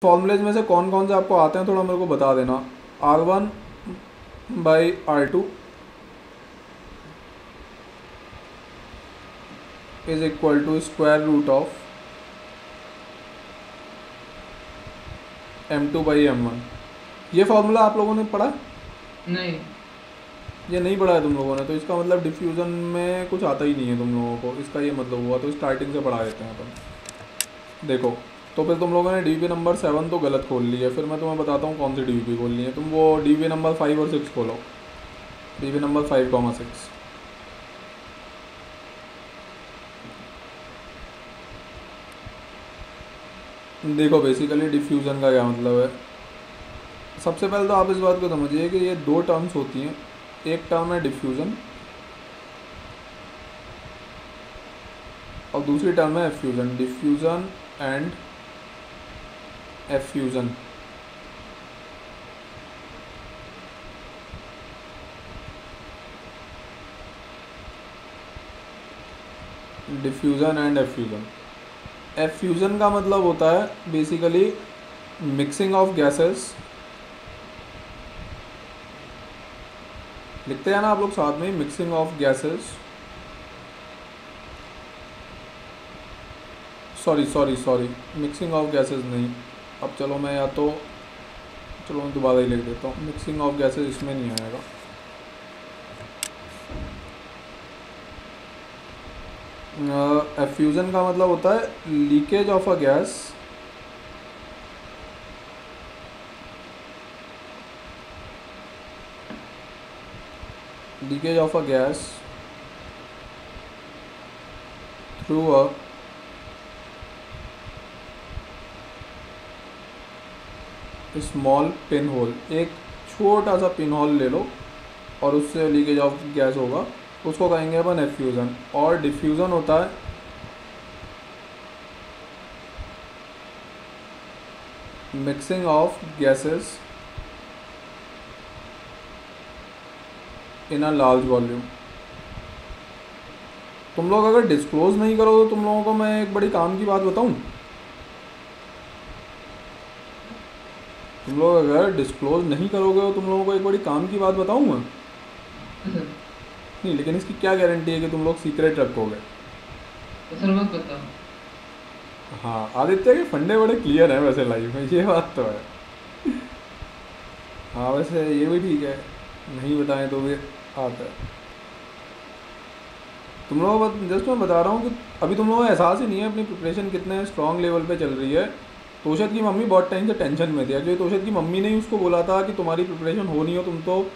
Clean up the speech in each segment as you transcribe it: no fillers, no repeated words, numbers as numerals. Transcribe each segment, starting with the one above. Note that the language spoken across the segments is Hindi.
फॉर्मूलेज में से कौन कौन से आपको आते हैं थोड़ा मेरे को बता देना। R1/R2 is equal to square root of M2/M1। ये फॉर्मूला आप लोगों ने पढ़ा? नहीं। ये नहीं पढ़ा है तुम लोगों ने, तो इसका मतलब डिफ्यूज़न में कुछ आता ही नहीं है तुम लोगों को, इसका ये मतलब हुआ। तो स्टार्टिंग से पढ़ा देते हैं अपन। देखो, तो फिर तुम लोगों ने डीवीपी नंबर 7 तो गलत खोल ली है। फिर मैं तुम्हें बताता हूँ कौन सी डीवीपी खोलनी है। तुम वो डीवीपी नंबर 5 और 6 खोलो। DVP number 5,6। देखो बेसिकली डिफ्यूज़न का क्या मतलब है। सबसे पहले तो आप इस बात को समझिए कि ये दो टर्म्स होती हैं। एक टर्म है डिफ्यूज़न और दूसरी टर्म है effusion. Diffusion and effusion. Diffusion and effusion. Effusion का मतलब होता है बेसिकली मिक्सिंग ऑफ गैसेस। लिखते हैं ना आप लोग साथ में, mixing of gases. Sorry mixing of gases नहीं। अब चलो मैं चलो मैं दोबारा ही लिख देता हूँ। मिक्सिंग ऑफ गैसेस इसमें नहीं आएगा। एफ्यूज़न का मतलब होता है leakage of a gas through a small pin hole. एक छोटा सा पिन होल ले लो और उससे लीकेज ऑफ गैस होगा, उसको कहेंगे अपन एफ्यूज़न। और डिफ्यूज़न होता है mixing of gases in a large volume. तुम लोग अगर डिस्क्लोज नहीं करो तो तुम लोगों को मैं एक बड़ी काम की बात बताऊं। तुम लोग अगर डिस्क्लोज नहीं करोगे तो तुम लोगों को एक बड़ी काम की बात बताऊं मैं। सर। नहीं, लेकिन इसकी क्या गारंटी है कि तुम लोग सीक्रेट रखोगे। तो सर मत बताओ। हाँ, आदित्य के फंडे बड़े क्लियर हैं वैसे लाइफ में, ये बात तो है। हाँ वैसे ये भी ठीक है, नहीं बताएं तो भी आता है। तुम लोगों को जस्ट मैं बता रहा हूँ कि अभी तुम लोगों को एहसास ही नहीं है अपनी प्रिपरेशन कितने स्ट्रॉन्ग लेवल पे चल रही है। तोशद की मम्मी बहुत टाइम से टेंशन में थी। एक्चुअली तोशद की मम्मी ने ही उसको बोला था कि तुम्हारी प्रिपरेशन हो नहीं हो, तुम तो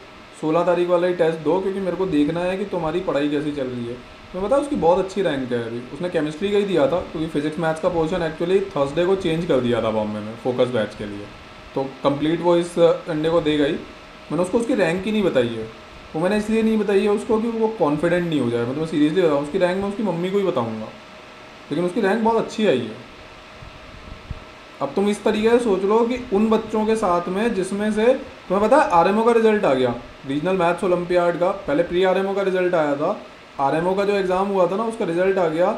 16 तारीख वाला ही टेस्ट दो, क्योंकि मेरे को देखना है कि तुम्हारी पढ़ाई कैसी चल रही है। मैं बता, उसकी बहुत अच्छी रैंक है अभी। उसने केमिस्ट्री का ही दिया था, क्योंकि फिजिक्स मैथ्स का पोर्शन एक्चुअली थर्सडे को चेंज कर दिया था बॉम्बे में फोकस बैच के लिए। तो कंप्लीट वो इस संडे को देगा ही। मैंने उसको उसकी रैंक ही नहीं बताई है। वो मैंने इसलिए नहीं बताई है उसको कि वो कॉन्फिडेंट नहीं हो जाए। मतलब मैं सीरियसली बताऊँ, उसकी रैंक मैं उसकी मम्मी को ही बताऊँगा, लेकिन उसकी रैंक बहुत अच्छी आई है। अब तुम इस तरीके से सोच लो कि उन बच्चों के साथ में जिसमें से तुम्हें पता है आरएमओ का रिजल्ट आ गया, रीजनल मैथ्स ओलंपियाड का। पहले प्री आरएमओ का रिजल्ट आया था, आरएमओ का जो एग्ज़ाम हुआ था ना उसका रिजल्ट आ गया।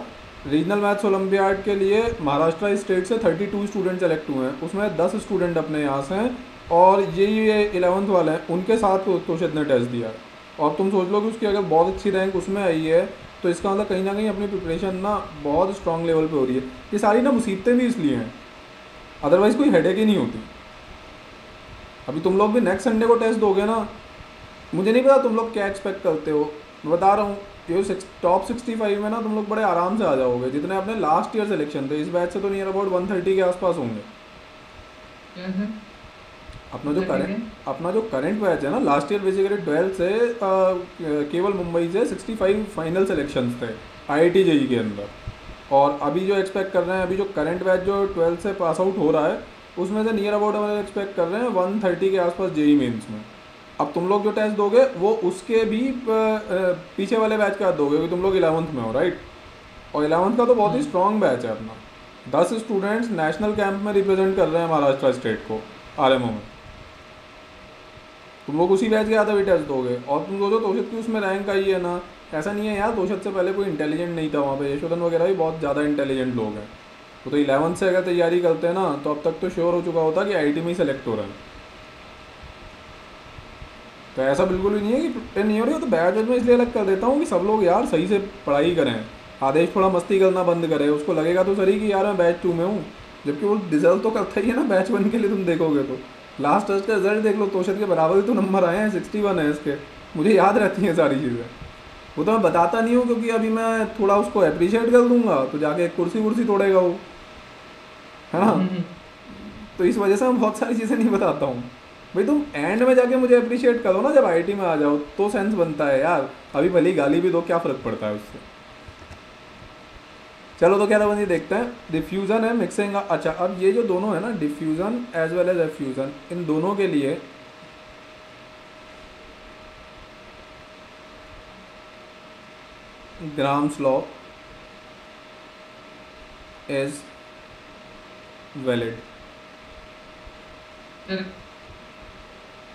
रीजनल मैथ्स ओलंपियाड के लिए महाराष्ट्र स्टेट से 32 स्टूडेंट सेलेक्ट हुए हैं, उसमें 10 स्टूडेंट अपने यहाँ से हैं और ये 11th वाले हैं, उनके साथ तोशद ने टेस्ट दिया है। और तुम सोच लो कि उसकी अगर बहुत अच्छी रैंक उसमें आई है तो इसका मतलब कहीं ना कहीं अपनी प्रिपरेशन ना बहुत स्ट्रॉन्ग लेवल पे हो रही है। ये सारी ना मुसीबतें भी इसलिए हैं, अदरवाइज़ कोई हेडेक ही नहीं होती। अभी तुम लोग भी नेक्स्ट संडे को टेस्ट दोगे ना, मुझे नहीं पता तुम लोग क्या एक्सपेक्ट करते हो। मैं बता रहा हूँ, ये टॉप 65 में ना तुम लोग बड़े आराम से आ जाओगे, जितने अपने लास्ट ईयर सिलेक्शन थे। इस बैच से तो नियर अबाउट 130 के आसपास होंगे। क्या सर? अपना जो मतलब ठीक है। करंट अपना जो करंट बैच है ना, लास्ट ईयर बेसिकली 12 से केवल मुंबई से 65 फाइनल सिलेक्शंस थे आईआईटी जेई के अंदर। और अभी जो एक्सपेक्ट कर रहे हैं, अभी जो करंट बैच जो 12 से पास आउट हो रहा है उसमें से नियर अबाउट हम एक्सपेक्ट कर रहे हैं 130 के आसपास जेई मेंस में। अब तुम लोग जो टेस्ट दोगे वो उसके भी पीछे वाले बैच का दोगे, क्योंकि तुम लोग 11th में हो, राइट। और 11th का तो बहुत ही हाँ। स्ट्रॉन्ग बैच है अपना। 10 स्टूडेंट्स नेशनल कैंप में रिप्रेजेंट कर रहे हैं महाराष्ट्र स्टेट को आरएमओ में। तुम लोग उसी बैच के आधा भी टेस्ट दोगे। और तुम सोचो तोशद की उसमें रैंक आई है ना, ऐसा नहीं है यार तोशद से पहले कोई इंटेलिजेंट नहीं था वहाँ पे, यशोधन वगैरह भी बहुत ज़्यादा इंटेलिजेंट लोग हैं। वो तो 11 से अगर तैयारी करते हैं ना तो अब तक तो श्योर हो चुका होता कि आईटी में ही सेलेक्ट हो रहा है। तो ऐसा बिल्कुल भी नहीं है कि प्रिपेयर नहीं हो रही हो। तो बैच में इसलिए अलग कर देता हूँ कि सब लोग यार सही से पढ़ाई करें। आदेश थोड़ा मस्ती करना बंद करे, उसको लगेगा तो सही कि यार मैं बैच 2 में हूँ, जबकि वो डिजर्व तो करता ही है ना बैच 1 के लिए। तुम देखोगे तो लास्ट टेस्ट का रिजल्ट देख लो, तोशद के बराबर ही तो नंबर आए हैं, 61 है इसके। मुझे याद रहती हैं सारी चीज़ें, वो तो मैं बताता नहीं हूँ क्योंकि अभी मैं थोड़ा उसको अप्रिशिएट कर दूंगा तो जाके कुर्सी वुर्सी तोड़ेगा वो, है ना। तो इस वजह से मैं बहुत सारी चीज़ें नहीं बताता हूँ। भाई तुम एंड में जाके मुझे अप्रिशिएट करो ना, जब आईटी में आ जाओ तो सेंस बनता है यार। अभी भले ही गाली भी दो, क्या फ़र्क पड़ता है उससे। चलो तो क्या था बंदी, देखते हैं। डिफ्यूज़न है, मिक्सिंग। अच्छा अब ये जो दोनों है ना, diffusion as well as effusion, इन दोनों के लिए Graham's law is valid.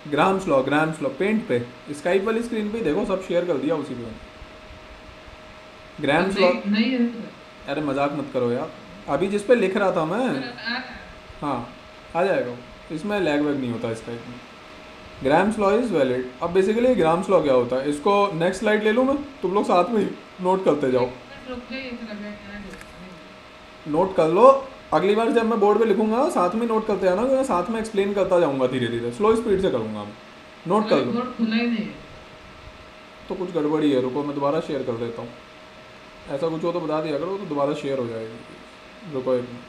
Graham's law paint पे, स्काइप वाली स्क्रीन पे देखो, सब शेयर कर दिया उसी पे। ग्राम्स लॉ, नहीं है सर। अरे मजाक मत करो यार, अभी जिस पे लिख रहा था मैं। हाँ आ जाएगा, इसमें लैग वैग नहीं होता स्काइप में। Grams law is valid. अब बेसिकली ग्राम्स लॉ क्या होता है, इसको नेक्स्ट स्लाइड ले लूँ मैं, तुम लोग साथ में नोट करते जाओ। नोट कर लो, अगली बार जब मैं बोर्ड पे लिखूंगा साथ में नोट करते जाना, मैं साथ में एक्सप्लेन करता जाऊंगा धीरे धीरे, स्लो स्पीड से करूंगा मैं। नोट कर लो। खुला ही नहीं है। तो कुछ गड़बड़ी है, रुको मैं दोबारा शेयर कर देता हूँ। ऐसा कुछ हो तो बता दिया करो, तो दोबारा शेयर हो जाएगी। रुको एक मिनट।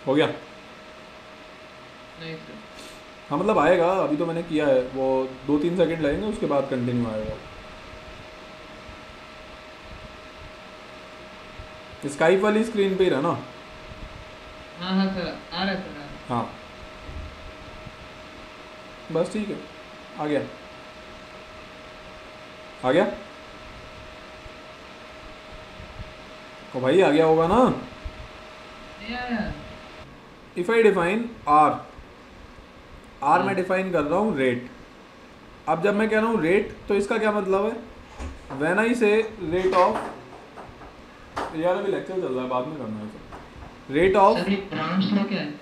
हो गया? नहीं सर। हाँ मतलब आएगा, अभी तो मैंने किया है, वो 2-3 सेकंड लगेंगे, उसके बाद कंटिन्यू आएगा। स्काइप वाली स्क्रीन पे ही रहना। हाँ हाँ सर, आ रहा है सर, आ रहा है। हाँ बस ठीक है, आ गया आ गया। ओ भाई आ गया होगा ना। नहीं आया। इफ आई डिफाइन आर मैं डिफाइन कर रहा हूँ रेट। अब जब मैं कह रहा हूँ रेट तो इसका क्या मतलब है, व्हेन आई से रेट ऑफ, यार अभी लेक्चर चल रहा है, बाद में करना है इसे। रेट ऑफ, सर ये ग्राम्स लॉ क्या है?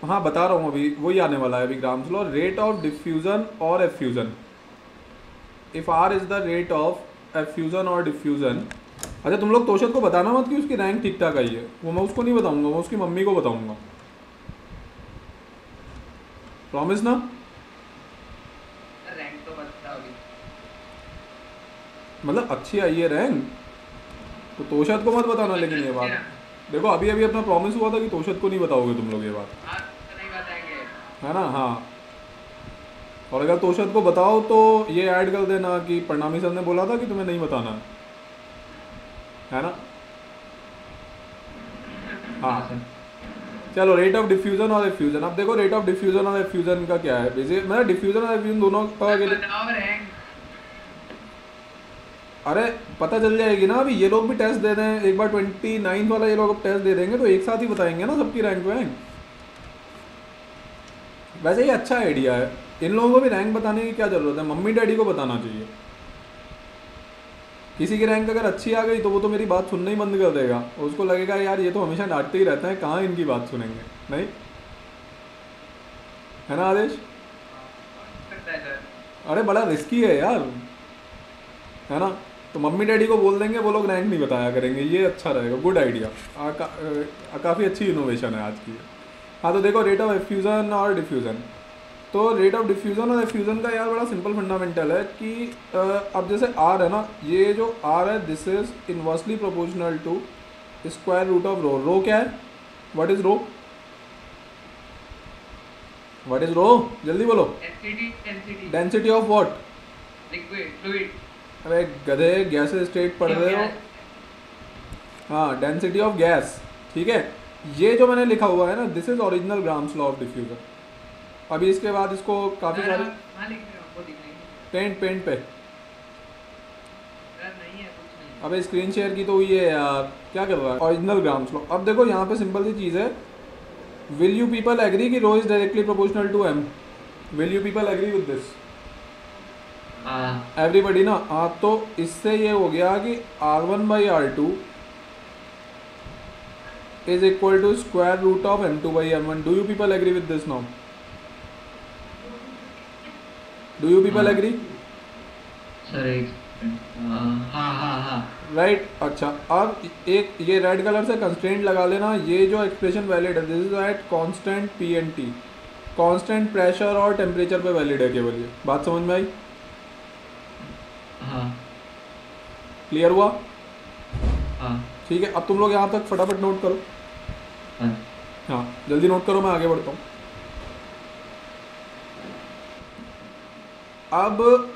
हाँ बता रहा हूँ, अभी वही आने वाला है अभी। Graham's law, rate of diffusion और effusion. If R is the rate of effusion और डिफ्यूजन। अच्छा तुम लोग तोशद को बताना मत कि उसकी रैंक ठीक ठाक आई है, वो मैं उसको नहीं बताऊंगा, मैं उसकी मम्मी को बताऊंगा। प्रॉमिस ना? रैंक तो बताओ अभी। मतलब अच्छी आई है रैंक, तो तोशद को मत बताना। लेकिन ये बात देखो, अभी अभी अपना प्रॉमिस हुआ था कि तोशद को नहीं बताओगे तुम लोग ये बात, हाँ तो नहीं बताएंगे। है ना। हाँ, और अगर तोशद को बताओ तो ये ऐड कर देना कि प्रणामी सर ने बोला था कि तुम्हें नहीं बताना है ना। हाँ चलो, रेट ऑफ डिफ्यूजन और एफ्यूजन। अब देखो रेट ऑफ डिफ्यूजन और एफ्यूजन का क्या है, बेसिक मतलब डिफ्यूजन और एफ्यूजन दोनों का बताओ रैंक। अरे पता चल जाएगी ना, अभी ये लोग भी टेस्ट दे दें एक बार, 29 वाला ये लोग अब टेस्ट दे देंगे तो एक साथ ही बताएंगे ना सबकी रैंक वैंक। वैसे ये अच्छा आइडिया है, इन लोगों को भी रैंक बताने की क्या ज़रूरत है, मम्मी डैडी को बताना चाहिए। किसी की रैंक अगर अच्छी आ गई तो वो तो मेरी बात सुनना ही बंद कर देगा, उसको लगेगा यार ये तो हमेशा डांटते ही रहते हैं, कहाँ इनकी बात सुनेंगे। नहीं है ना आदेश? अरे बड़ा रिस्की है यार, है ना। तो मम्मी डैडी को बोल देंगे, वो लोग रैंक नहीं बताया करेंगे, ये अच्छा रहेगा, गुड आइडिया। काफ़ी अच्छी इनोवेशन है आज की। हाँ तो देखो रेट ऑफ एफ्यूज़न और डिफ्यूज़न। तो रेट ऑफ डिफ्यूज़न और एफ्यूज़न का यार बड़ा सिंपल फंडामेंटल है कि अब जैसे आर है ना, ये जो आर है this is inversely proportional to square root of rho. Rho क्या है, what is rho, what is rho, जल्दी बोलो। Density density of what, liquid fluid. अरे गधे, गैसेस स्टेट पढ़ रहे हो। हाँ डेंसिटी ऑफ गैस, ठीक है। ये जो मैंने लिखा हुआ है ना, this is original grams law of diffusion. अभी इसके बाद इसको काफ़ी सारे पेंट पे नहीं है कुछ नहीं। अबे स्क्रीन शेयर की तो हुई है यार, क्या कर रहा है। ओरिजिनल ग्राम्स लॉ, अब देखो यहाँ पे सिंपल सी चीज़ है, विल यू पीपल एग्री कि rho is directly proportional to M, will you people agree with this. हाँ एवरीबडी ना, हाँ, तो इससे ये हो गया कि R1/R2 is equal to square root of M2/M1. Do you people agree with this now? Do you people हाँ agree? सर एक सेकंड हाँ हाँ हाँ राइट अच्छा, अब एक ये रेड कलर से कंस्ट्रेंट लगा लेना, ये जो एक्सप्रेशन वैलिड है this is at constant P and T, constant pressure और टेम्परेचर पे वैलिड है केवल। ये बात समझ में आई? हाँ क्लियर हुआ? हाँ ठीक है, अब तुम लोग यहाँ तक फटाफट नोट करो। हाँ हाँ जल्दी नोट करो, मैं आगे बढ़ता हूँ। अब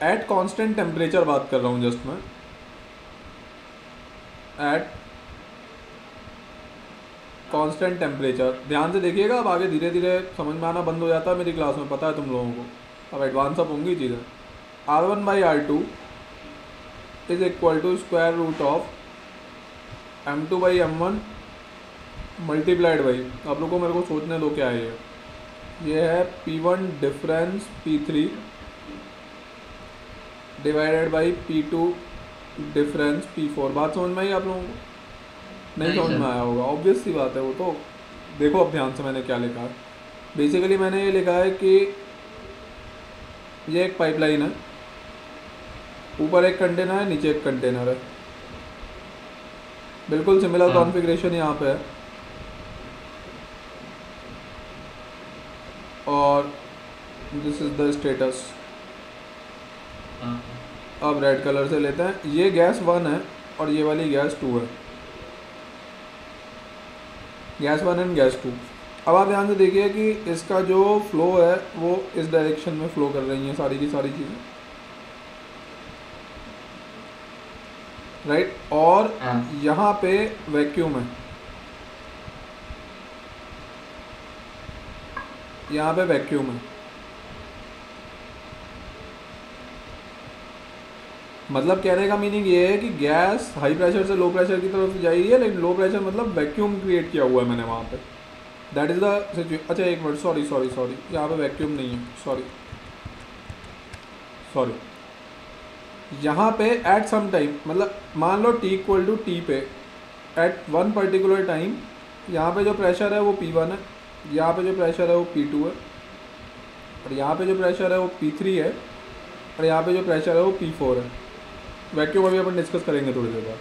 एट कांस्टेंट टेम्परेचर बात कर रहा हूँ जस्ट मैं, एट कांस्टेंट टेम्परेचर। ध्यान से देखिएगा, अब आगे धीरे धीरे समझ में आना बंद हो जाता है मेरी क्लास में, पता है तुम लोगों को, अब एडवांस अप होंगी चीज़ें। R1/R2 is equal to square root of M2/M1 multiplied by, आप लोग को मेरे को सोचने दो क्या है ये है P1 difference P3 divided by P2 difference P4। बात समझ में आई आप लोगों को? नहीं समझ में आया होगा, ऑब्वियस सी बात है वो तो। देखो अब ध्यान से मैंने क्या लिखा है। बेसिकली मैंने ये लिखा है कि ये एक पाइपलाइन है, ऊपर एक कंटेनर है, नीचे एक कंटेनर है, बिल्कुल सिमिलर हाँ कॉन्फ़िगरेशन यहाँ पे है, और दिस इज द स्टेटस। हाँ अब रेड कलर से लेते हैं, ये गैस 1 है और ये वाली गैस 2 है, गैस 1 एंड गैस 2। अब आप ध्यान से देखिए कि इसका जो फ्लो है वो इस डायरेक्शन में फ्लो कर रही हैं सारी की सारी चीज़ें, राइट। और हाँ यहाँ पे वैक्यूम है, यहाँ पे वैक्यूम है, मतलब कहने का मीनिंग ये है कि गैस हाई प्रेशर से लो प्रेशर की तरफ जा रही है, लेकिन लो प्रेशर मतलब वैक्यूम क्रिएट किया हुआ है मैंने वहाँ पे, दैट इज़ द सिचुएशन। अच्छा एक मिनट, सॉरी सॉरी सॉरी, यहाँ पे वैक्यूम नहीं है, सॉरी सॉरी। यहाँ पे एट सम टाइम, मतलब मान लो T पे एट वन पर्टिकुलर टाइम, यहाँ पे जो प्रेशर है वो P1 है, यहाँ पे जो प्रेशर है वो P2 है, और यहाँ पे जो प्रेशर है वो P3 है, और यहाँ पे जो प्रेशर है वो P4 है। वैक्यूम अभी अपन डिस्कस करेंगे थोड़ी देर बाद।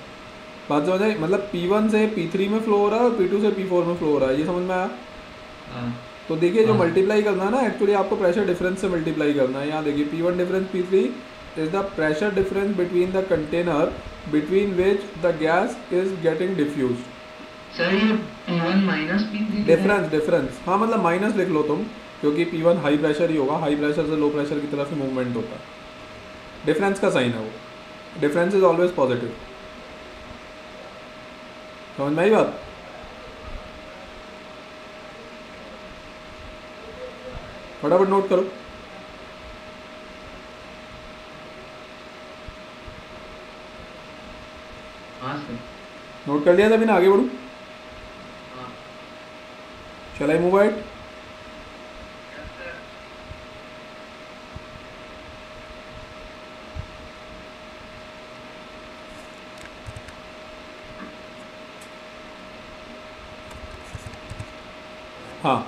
बात समझ आई? मतलब P1 से P3 में फ्लो हो रहा है और P2 से P4 में फ्लो हो रहा है, ये समझ में आया? हाँ तो देखिए जो हाँ मल्टीप्लाई करना है ना, एक्चुअली आपको प्रेशर डिफरेंस से मल्टीप्लाई करना है। यहाँ देखिए P1 difference P3 is the pressure difference between the container between which the gas is getting diffuse. Sir ये P1 minus P3 difference difference, हाँ मतलब माइनस लिख लो तुम, क्योंकि P1 हाई प्रेशर ही होगा, हाई प्रेशर से लो प्रेशर की तरफ ही मूवमेंट होता है, डिफरेंस का साइन है वो, डिफरेंस इज ऑलवेज पॉजिटिव। समझ में आई बात? फटाफट नोट करो। हाँ सर नोट कर लिया तभी ना आगे बढ़ूँ? हाँ शैल आई मूव इट? हाँ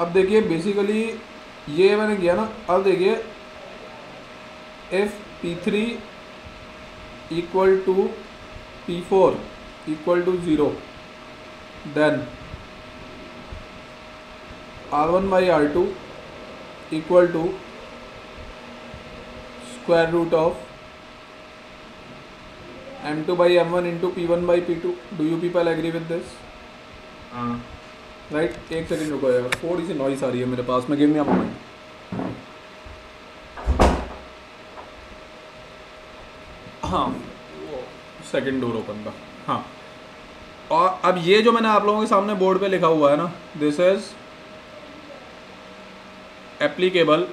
अब देखिए बेसिकली ये मैंने किया ना, अब देखिए if P3 equal to P4 equal to 0 then R1/R2 equal to square root of M2/M1 into P1/P2। Do you people agree with this? हाँ राइट एक सेकंड रुको यार, थोड़ी सी नॉइस आ रही है मेरे पास में, गिव मी अ मोमेंट। हाँ सेकंड डोर ओपन का। हाँ और अब ये जो मैंने आप लोगों के सामने बोर्ड पे लिखा हुआ है ना, this is applicable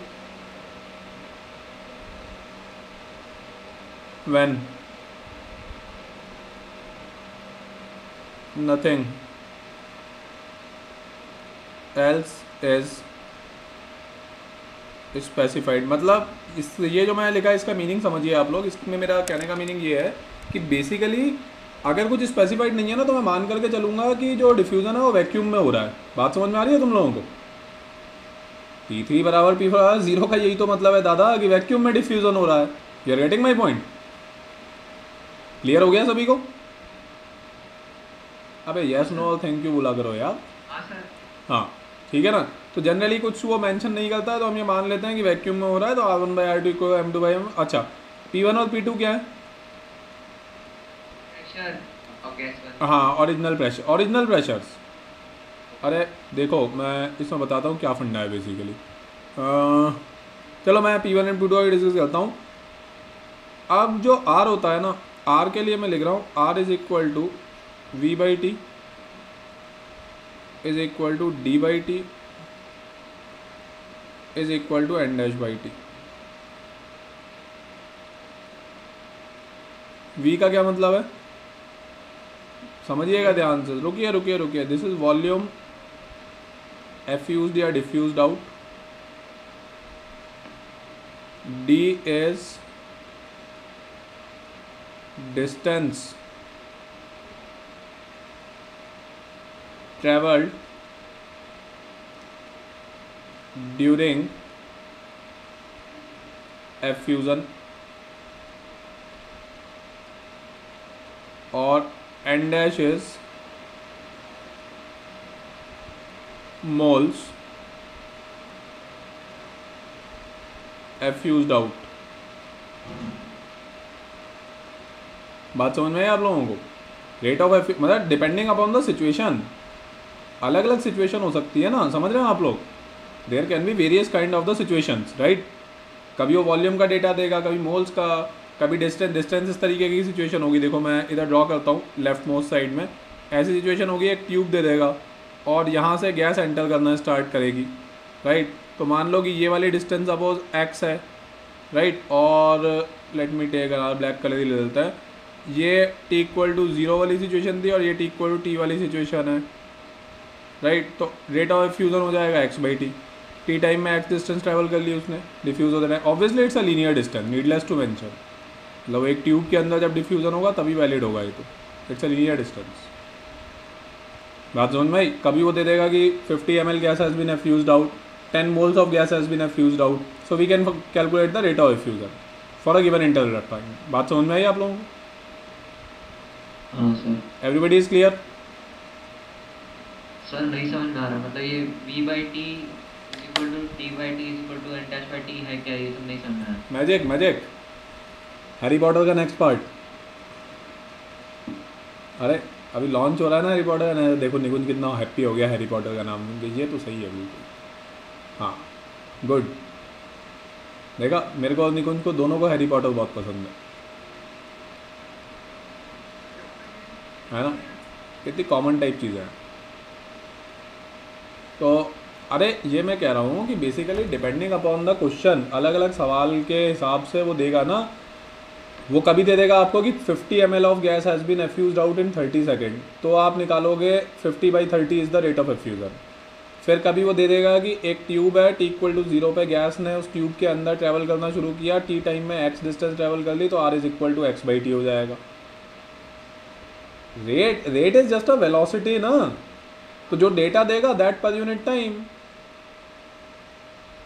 when nothing else is specified मतलब इस ये जो मैं लिखा है इसका मीनिंग समझिए आप लोग। इसमें मेरा कहने का मीनिंग ये है कि बेसिकली अगर कुछ स्पेसिफाइड नहीं है ना तो मैं मान करके चलूँगा कि जो डिफ्यूज़न है वो वैक्यूम में हो रहा है। बात समझ में आ रही है तुम लोगों को? P3 बराबर P4 बराबर 0 का यही तो मतलब है दादा कि वैक्यूम में डिफ्यूज़न हो रहा है। You are getting my point? Clear हो गया सभी को? अबे यस नो और थैंक यू बोला करो यार। हाँ सर। हाँ ठीक है ना। तो जनरली कुछ वो मेंशन नहीं करता है तो हम ये मान लेते हैं कि वैक्यूम में हो रहा है, तो R1/R2 को M2/M। अच्छा P1 और P2 क्या है? प्रेशर और गैस। हाँ ओरिजिनल प्रेशर, ओरिजिनल प्रेशर्स। अरे देखो मैं इसमें बताता हूँ क्या फंडा है बेसिकली। चलो मैं P1 एंड P2 डिस्कस करता हूँ। अब जो R होता है ना, R के लिए मैं लिख रहा हूँ R is equal to V/T is equal to D/T is equal to N-/T। V का क्या मतलब है समझिएगा ध्यान से। रुकिए रुकिए रुकिए। दिस इज वॉल्यूम एफ्यूज्ड या diffused out. D is distance traveled during effusion और N- is moles effused out। बात समझ में है आप लोगों को? रेट ऑफ मतलब डिपेंडिंग अपॉन द सिचुएशन, अलग अलग सिचुएशन हो सकती है ना, समझ रहे हो आप लोग? There can be various kind of the situations, right. कभी वो वॉल्यूम का डेटा देगा, कभी मोल्स का, कभी डिस्टेंस इस तरीके की सिचुएशन होगी। देखो मैं इधर ड्रॉ करता हूँ लेफ्ट मोस्ट साइड में। ऐसी सिचुएशन होगी एक ट्यूब दे देगा और यहाँ से गैस एंटर करना स्टार्ट करेगी, राइट। तो मान लो कि ये वाली डिस्टेंस सपोज x है, राइट। और let me take black colour ही ले लेता है। ये t=0 वाली सिचुएशन थी और ये t=t वाली सिचुएशन है, राइट। तो रेट ऑफ फ्यूज़न हो जाएगा x/t। टी टाइम में x डिस्टेंस ट्रैवल कर ली उसने, डिफ्यूज़ होता है। Obviously it's a linear distance, needless to mention. मतलब एक ट्यूब के अंदर जब डिफ्यूज़न होगा तभी वैलिड होगा ये, तो इट्स अ लीनियर डिस्टेंस। बात समझ में आई? कभी वो दे देगा कि 50 ml gas has been effused out, 10 moles of gas has been effused out, so we can calculate the rate of effusion for a given interval of time. बात समझ में आई आप लोगों को? हाँ sir. Everybody is clear? Sir नहीं समझ में आ रहा, मतलब ये V/T = T/T = N-/T है क्या? ये तो नहीं समझ में आ रहा। मैजिक मैजिक हैरी पॉटर का नेक्स्ट पार्ट। अरे अभी लॉन्च हो रहा है ना हैरी पॉटर का। देखो निकुंज कितना हैप्पी हो गया हैरी पॉटर का नाम सुन के। ये तो सही है बिल्कुल, हाँ गुड। देखा, मेरे को और निकुंज को दोनों को हैरी पॉटर बहुत पसंद है ना। कितनी कॉमन टाइप चीज़ें हैं। तो अरे ये मैं कह रहा हूँ कि basically depending upon the question, अलग अलग सवाल के हिसाब से वो देगा ना। वो कभी दे देगा आपको कि 50 ml of gas has been effused out in 30 second, तो आप निकालोगे 50/30 is the rate of effusion. फिर कभी वो दे देगा कि एक ट्यूब है, t=0 पे गैस ने उस ट्यूब के अंदर ट्रैवल करना शुरू किया, t टाइम में x डिस्टेंस ट्रैवल कर ली, तो r = x/t हो जाएगा। Rate is just a velocity ना, तो जो डेटा देगा दैट पर यूनिट टाइम।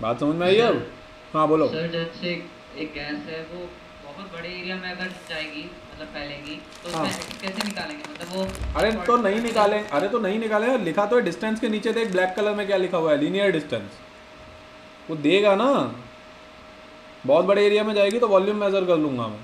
बात समझ में आई अब? हाँ बोलो। सर जैसे एक गैस है वो बहुत बड़े एरिया में अगर जाएगी, मतलब फैलेगी, तो हाँ। उसमें कैसे निकालेंगे? मतलब वो अरे तो नहीं निकालें, अरे तो नहीं निकालें। लिखा तो है डिस्टेंस के नीचे देख ब्लैक कलर में क्या लिखा हुआ है, लीनियर डिस्टेंस। वो देगा ना। बहुत बड़े एरिया में जाएगी तो वॉल्यूम मेजर कर लूंगा मैं,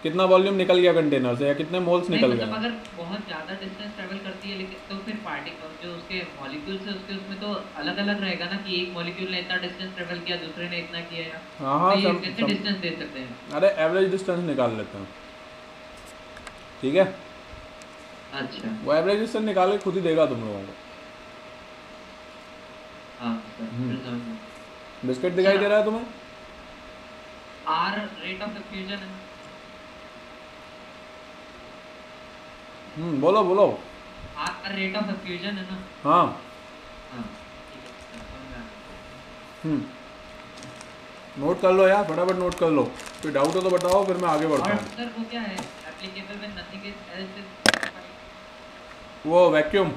कितना वॉल्यूम निकल गया कंटेनर से या कितने मोल्स नहीं, निकल मतलब गए। अगर बहुत ज़्यादा डिस्टेंस ट्रैवल करती है लेकिन तो फिर पार्टिकल जो उसके मॉलिक्यूल्स है उसके उसमें तो अलग अलग रहेगा ना, कि एक मॉलिक्यूल ने इतना डिस्टेंस ट्रैवल किया, दूसरे ने इतना किया है। हाँ हाँ तो ये सब कैसे सब डिस्टेंस दे सकते हैं? अरे एवरेज डिस्टेंस निकाल लेते हैं, ठीक है। अच्छा। वो एवरेज डिस्टेंस निकाल के खुद ही देगा तुम लोगों को। हाँ सर, फिर समझ में। बिस्किट दिखाई दे रहा है तुम्हें? R रेट ऑफ डिफ्यूजन है। बोलो बोलो। R रेट ऑफ डिफ्यूजन है ना? हाँ हाँ ठीक है, समझ में आ गया। नोट कर लो यार, फटाफट नोट कर लो, कोई डाउट हो तो बताओ, फिर मैं आगे बढ़ता और हूँ। सर वो क्या है applicable when nothing is else is वो वैक्यूम,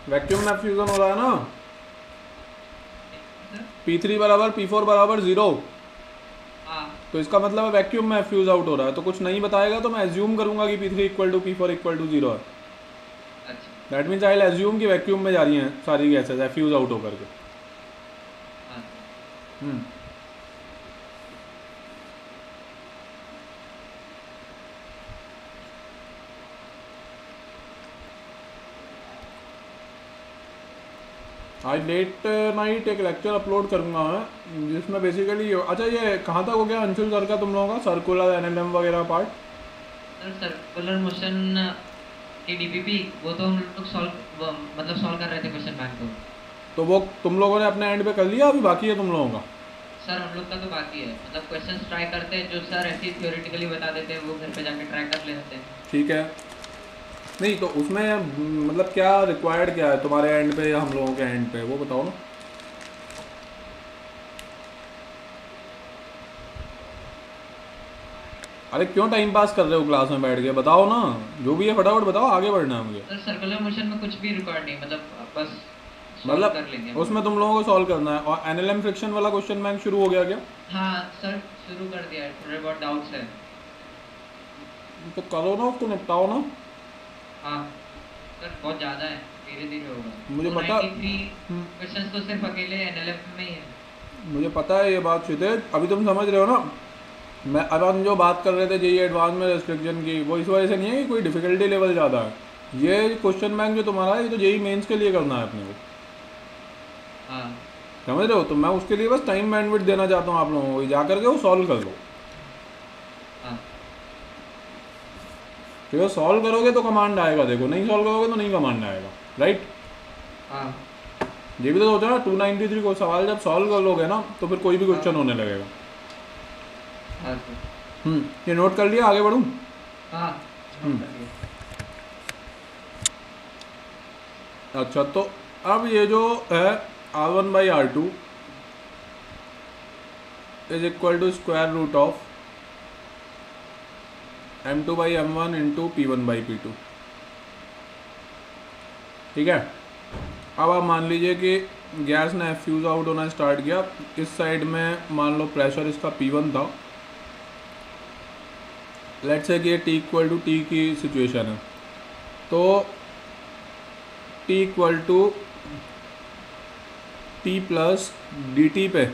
वैक्यूम में फ्यूजन हो रहा है ना, सर। P3 बराबर P4 बराबर 0, हाँ तो इसका मतलब है वैक्यूम में फ्यूज आउट हो रहा है। तो कुछ नहीं बताएगा तो मैं एज्यूम करूंगा कि P3 equal to P4 equal to 0 है। अच्छा। That means I will assume कि वैक्यूम में जा रही हैं सारी गैसेज है फ्यूज आउट होकर के। हाँ सर। हम्म। आज लेट नाइट एक लेक्चर अपलोड करूंगा मैं, जिसमें बेसिकली अच्छा ये कहाँ तक हो गया अंशुल सर का तुम लोगों का सर्कुलर एनएलएम वगैरह पार्ट? सर सर्कुलर मोशन की डीपीपी वो तो हम लोग सॉल्व मतलब सॉल्व कर रहे थे क्वेश्चन बैंक को। तो वो तुम लोगों ने अपने एंड पे कर लिया, अभी बाकी है तुम लोगों का? सर हम लोग का तो बाकी है, मतलब क्वेश्चंस ट्राई करते हैं जो सर ऐसे ही थ्योरेटिकली बता देते हैं, वो घर पे जाके ट्राई कर लेते हैं। ठीक है। नहीं तो उसमें मतलब क्या रिक्वायर्ड क्या है तुम्हारे एंड पे या हम लोगों के एंड पे, वो बताओ ना। अरे क्यों टाइम पास कर रहे हो क्लास में बैठ के, बताओ ना, जो भी है फटाफट बताओ, आगे बढ़ना है मुझे। सर सर्कुलर मोशन में कुछ भी रिकॉर्ड नहीं, मतलब बस सॉल्व कर लेंगे मतलब उसमें तुम लोगों को सॉल्व करना है। और एनएलएम फ्रिक्शन वाला क्वेश्चन बैंक शुरू हो गया क्या? हाँ सर शुरू कर दिया है, थोड़े बहुत डाउट्स है। तो करो ना, उसको निपटाओ ना। हाँ सर बहुत ज़्यादा है, धीरे धीरे होगा। मुझे पता। 293 क्वेश्चंस तो सिर्फ अकेले एनएलएम में ही है। मुझे पता है ये बात क्षितिज, अभी तुम समझ रहे हो ना। मैं अब हम जो बात कर रहे थे जेईई एडवांस में रेस्ट्रिक्शन की, वो इस वजह से नहीं है कि कोई डिफिकल्टी लेवल ज़्यादा है। ये क्वेश्चन बैंक जो तुम्हारा है, ये तो जेईई मेंस के लिए करना है अपने को, हाँ समझ रहे हो? तो मैं उसके लिए बस टाइम बैंडविड्थ देना चाहता हूँ आप लोगों को, जा करके वो सॉल्व कर लो। हाँ तो सॉल्व करोगे तो कमांड आएगा, देखो नहीं सॉल्व करोगे तो नहीं कमांड आएगा, राइट? हाँ ये भी तो सोचो ना, 293 को सवाल जब सॉल्व कर लोगे ना तो फिर कोई भी क्वेश्चन होने लगेगा। हाँ सर। ये नोट कर लिया, आगे बढ़ूँ? हाँ अच्छा, तो अब ये जो है R1/R2 is equal to square root of M2/M1 into P1/P2, ठीक है? अब आप मान लीजिए कि गैस ने फ्यूज आउट होना स्टार्ट किया, इस साइड में मान लो प्रेशर इसका P1 था, लेट्स से कि ये T इक्वल टू T की सिचुएशन है, तो T equal to T plus dt पे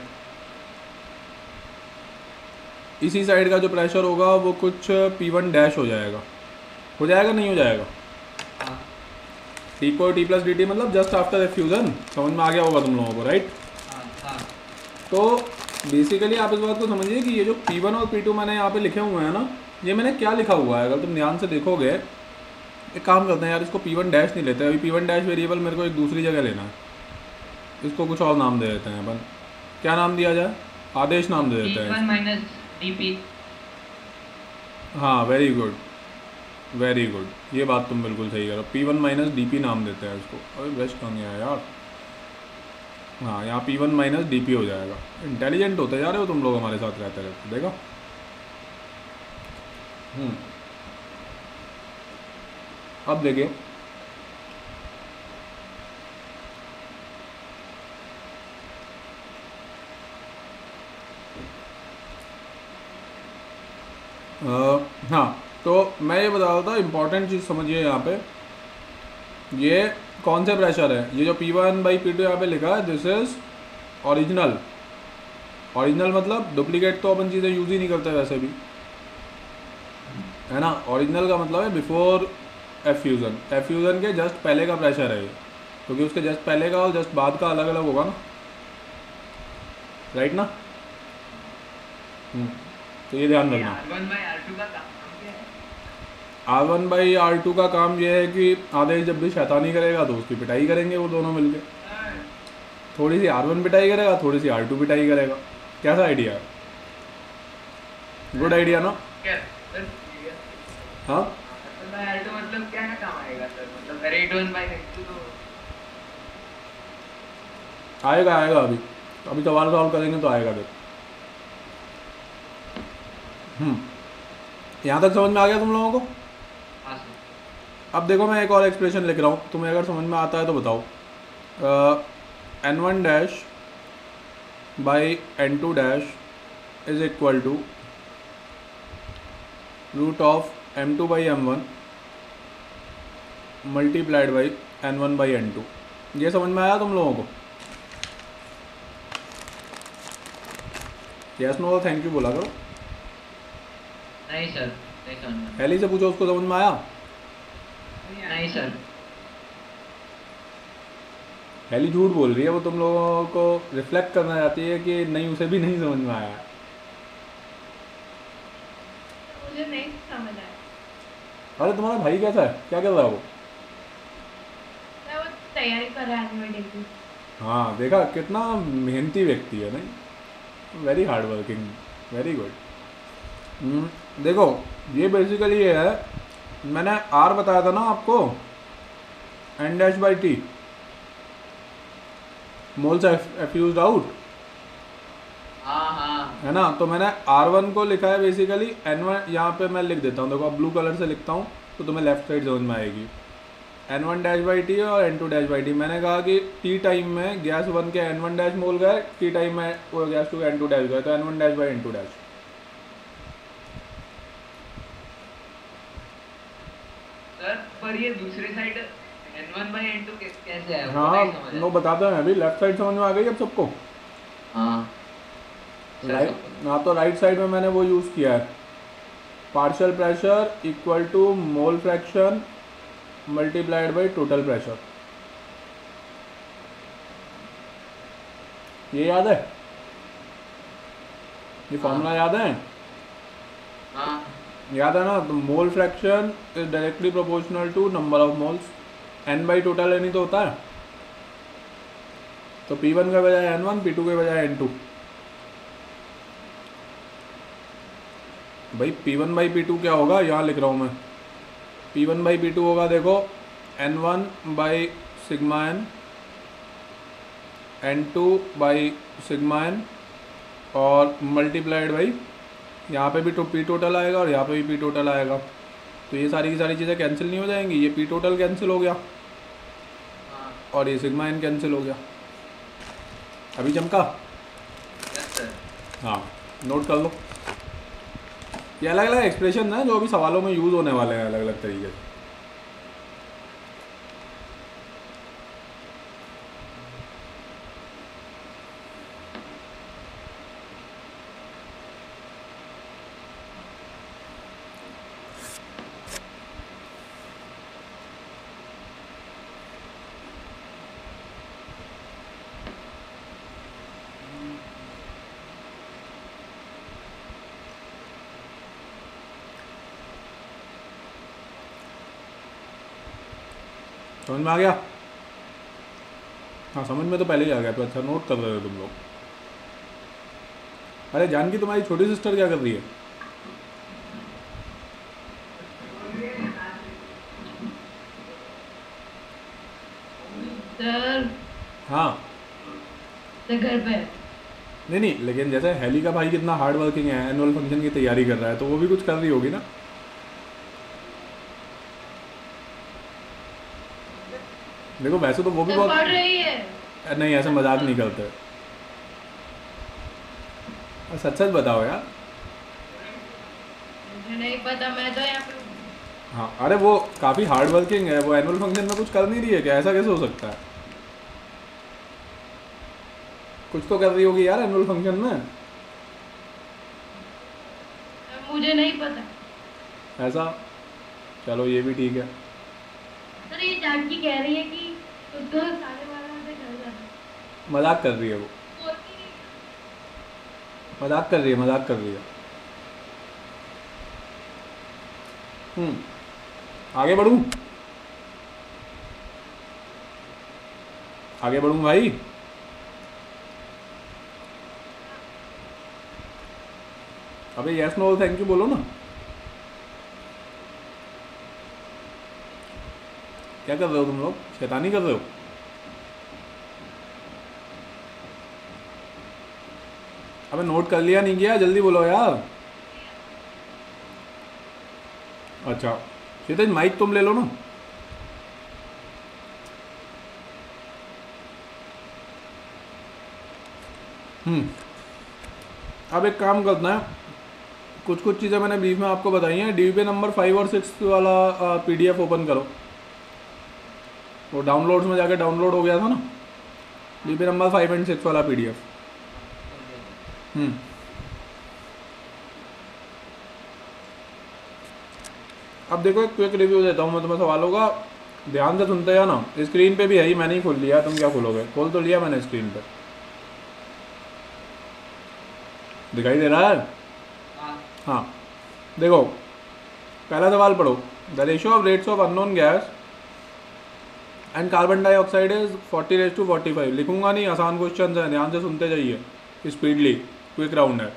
इसी साइड का जो प्रेशर होगा वो कुछ P1 डैश हो जाएगा, नहीं हो जाएगा? हाँ T को T प्लस dt मतलब जस्ट आफ्टर फ्यूजन, समझ में आ गया होगा तुम लोगों को, राइट? हाँ हाँ तो बेसिकली आप इस बात को समझिए कि ये जो P1 और P2 मैंने यहाँ पे लिखे हुए हैं ना, ये मैंने क्या लिखा हुआ है, अगर तुम ध्यान से देखोगे, एक काम करते हैं यार, इसको P1 डैश नहीं लेते, अभी P1 डैश वेरिएबल मेरे को एक दूसरी जगह लेना है, इसको कुछ और नाम दे देते हैं अपन। क्या नाम दिया जाए? आदेश नाम दे देते हैं। P1 minus dp। हाँ वेरी गुड, वेरी गुड, ये बात तुम बिल्कुल सही करो, P1 माइनस डी नाम देते हैं इसको। अरे बेस्ट कहाँ गया यार, हाँ यहाँ P1 माइनस डी हो जाएगा। इंटेलिजेंट होते जा रहे हो तुम लोग हमारे साथ रहते रहते, देखो। अब देखिए, हाँ तो मैं ये बता रहा था, इम्पोर्टेंट चीज़ समझिए यहाँ पे, ये कौन से प्रेशर है, ये जो P1/P2 यहाँ पे लिखा है, दिस इज ओरिजिनल। ओरिजिनल मतलब डुप्लीकेट तो अपन चीज़ें यूज़ ही नहीं करते वैसे भी, है ना? ओरिजिनल का मतलब है बिफोर एफ्यूज़न, एफ्यूज़न के जस्ट पहले का प्रेशर है ये, क्योंकि उसके जस्ट पहले का और जस्ट बाद का अलग अलग होगा ना, राइट ना? तो ये ध्यान रखना। R1/R2 का काम ये है कि आदेश जब भी शैतानी करेगा तो उसकी पिटाई करेंगे वो दोनों मिलके, थोड़ी सी R1 पिटाई करेगा, थोड़ी सी R2 पिटाई करेगा। कैसा आइडिया है? गुड आइडिया ना? हाँ मतलब क्या ना काम आएगा सर, मतलब आएगा अभी। अभी सवाल सॉल्व करेंगे तो आएगा देख। यहाँ तक समझ में आ गया तुम लोगों को? हाँ सर। अब देखो मैं एक और एक्सप्रेशन लिख रहा हूँ, तुम्हें अगर समझ में आता है तो बताओ। n1 dash by n2 dash is equal to root of m2 by m1 multiplied by n1 by n2। ये समझ में आया तुम लोगों को? यस नो थैंक यू बोला करो। नहीं सर, नहीं समझ में। पहले से पूछो, उसको समझ में आया? नहीं सर। पहली झूठ बोल रही है, वो तुम लोगों को रिफ्लेक्ट करना चाहती है कि नहीं, उसे भी नहीं समझ में आया। मुझे नहीं समझ आया। अरे तुम्हारा भाई कैसा है, क्या कर रहा है वो? वो तैयारी कर रहा है एनुअल डे की। हाँ देखा, कितना मेहनती व्यक्ति है नहीं, very hard working, very good. देखो ये बेसिकली ये है, मैंने आर बताया था ना आपको, N dash by T moles effused out, हाँ हाँ है ना। तो मैंने R1 को लिखा है बेसिकली N1, यहाँ पे मैं लिख देता हूँ, देखो अब ब्लू कलर से लिखता हूँ तो तुम्हें लेफ्ट साइड समझ में आएगी। N1 डैश बाई टी और N2 डैश बाई टी। मैंने कहा कि टी टाइम में गैस 1 के N1 डैश मोल गए, टी टाइम में वो गैस 2 के N2 डैश गए, तो N1 dash by N2 dash. Sir, पर ये दूसरी साइड n1 बाई n2 कैसे है? वो हाँ नहीं समझ नो बताते हैं अभी। लेफ्ट साइड समझ में आ गई अब सबको? हाँ राइट, हाँ तो राइट साइड में मैंने वो यूज़ किया है, partial pressure equal to mole fraction multiplied by total pressure. ये याद है? ये फॉर्मूला याद है? हाँ याद है ना? तो mole fraction is directly proportional to number of moles, n by total n ही तो होता है। तो P1 के बजाय N1, P2 के बजाय N2। भाई P1 बाई P2 क्या होगा, यहाँ लिख रहा हूँ मैं। P1 बाई P2 होगा देखो N1 by sigma n, N2 by sigma n और मल्टीप्लाइड बाई, यहाँ पे भी तो P टोटल आएगा और यहाँ पे भी P टोटल आएगा। तो ये सारी की सारी चीज़ें कैंसिल नहीं हो जाएंगी, ये P टोटल कैंसिल हो गया हाँ। और ये सिग्मा n कैंसिल हो गया। अभी चमका? Yes sir. हाँ नोट कर लो, ये अलग अलग एक्सप्रेशन है जो अभी सवालों में यूज़ होने वाले हैं अलग अलग तरीके से। समझ में आ गया? हाँ समझ में तो पहले ही आ गया, तो अच्छा नोट कर रहे हो तुम लोग। अरे जानकी तुम्हारी छोटी सिस्टर क्या कर रही है? सर हाँ तो घर पे है। नहीं नहीं, लेकिन जैसे हेली का भाई कितना हार्ड वर्किंग है, एनुअल फंक्शन की तैयारी कर रहा है, तो वो भी कुछ कर रही होगी ना। देखो वैसे तो वो भी तो बहुत, पढ़ रही है। नहीं ऐसे मजाक नहीं करते, सच सच बताओ यार। मुझे नहीं पता, मैं तो यहाँ पे। हाँ अरे वो काफ़ी हार्ड वर्किंग है, वो एनुअल फंक्शन में कुछ कर नहीं रही है क्या? ऐसा कैसे हो सकता है? कुछ तो कर रही होगी यार एनुअल फंक्शन में। मुझे नहीं पता। ऐसा, चलो ये भी ठीक है। सर ये जानकी कह रही है कि तो 12:30 से घर जाना। मजाक कर रही है वो, बोलती नहीं। मजाक कर रही है, मजाक कर रही है। आगे बढ़ूं? आगे बढ़ूं भाई? अबे यस नो थैंक यू बोलो ना। क्या कर रहे हो तुम लोग, शैतानी कर रहे हो? अबे नोट कर लिया नहीं किया, जल्दी बोलो यार। अच्छा क्षितिज माइक तुम ले लो ना। अब एक काम करना है, कुछ कुछ चीज़ें मैंने ब्रीफ में आपको बताई हैं। डीबीपी नंबर 5 और 6 वाला पीडीएफ ओपन करो। वो डाउनलोड्स में जाके डाउनलोड हो गया था ना, डीबीपी नंबर 5 एंड 6 वाला पीडीएफ। अब देखो एक क्विक रिव्यू देता हूँ मैं तुम्हें सवालों का, ध्यान से सुनते हैं ना। स्क्रीन पे भी है ही, मैंने ही खोल लिया, तुम क्या खोलोगे? खोल तो लिया मैंने स्क्रीन पे, दिखाई दे रहा है? हाँ देखो, पहला सवाल पढ़ो। The ratio of rates of unknown gas and carbon dioxide is 40:45। लिखूंगा नहीं, आसान क्वेश्चन है, ध्यान से सुनते जाइए, स्पीडली, क्विक राउंड है।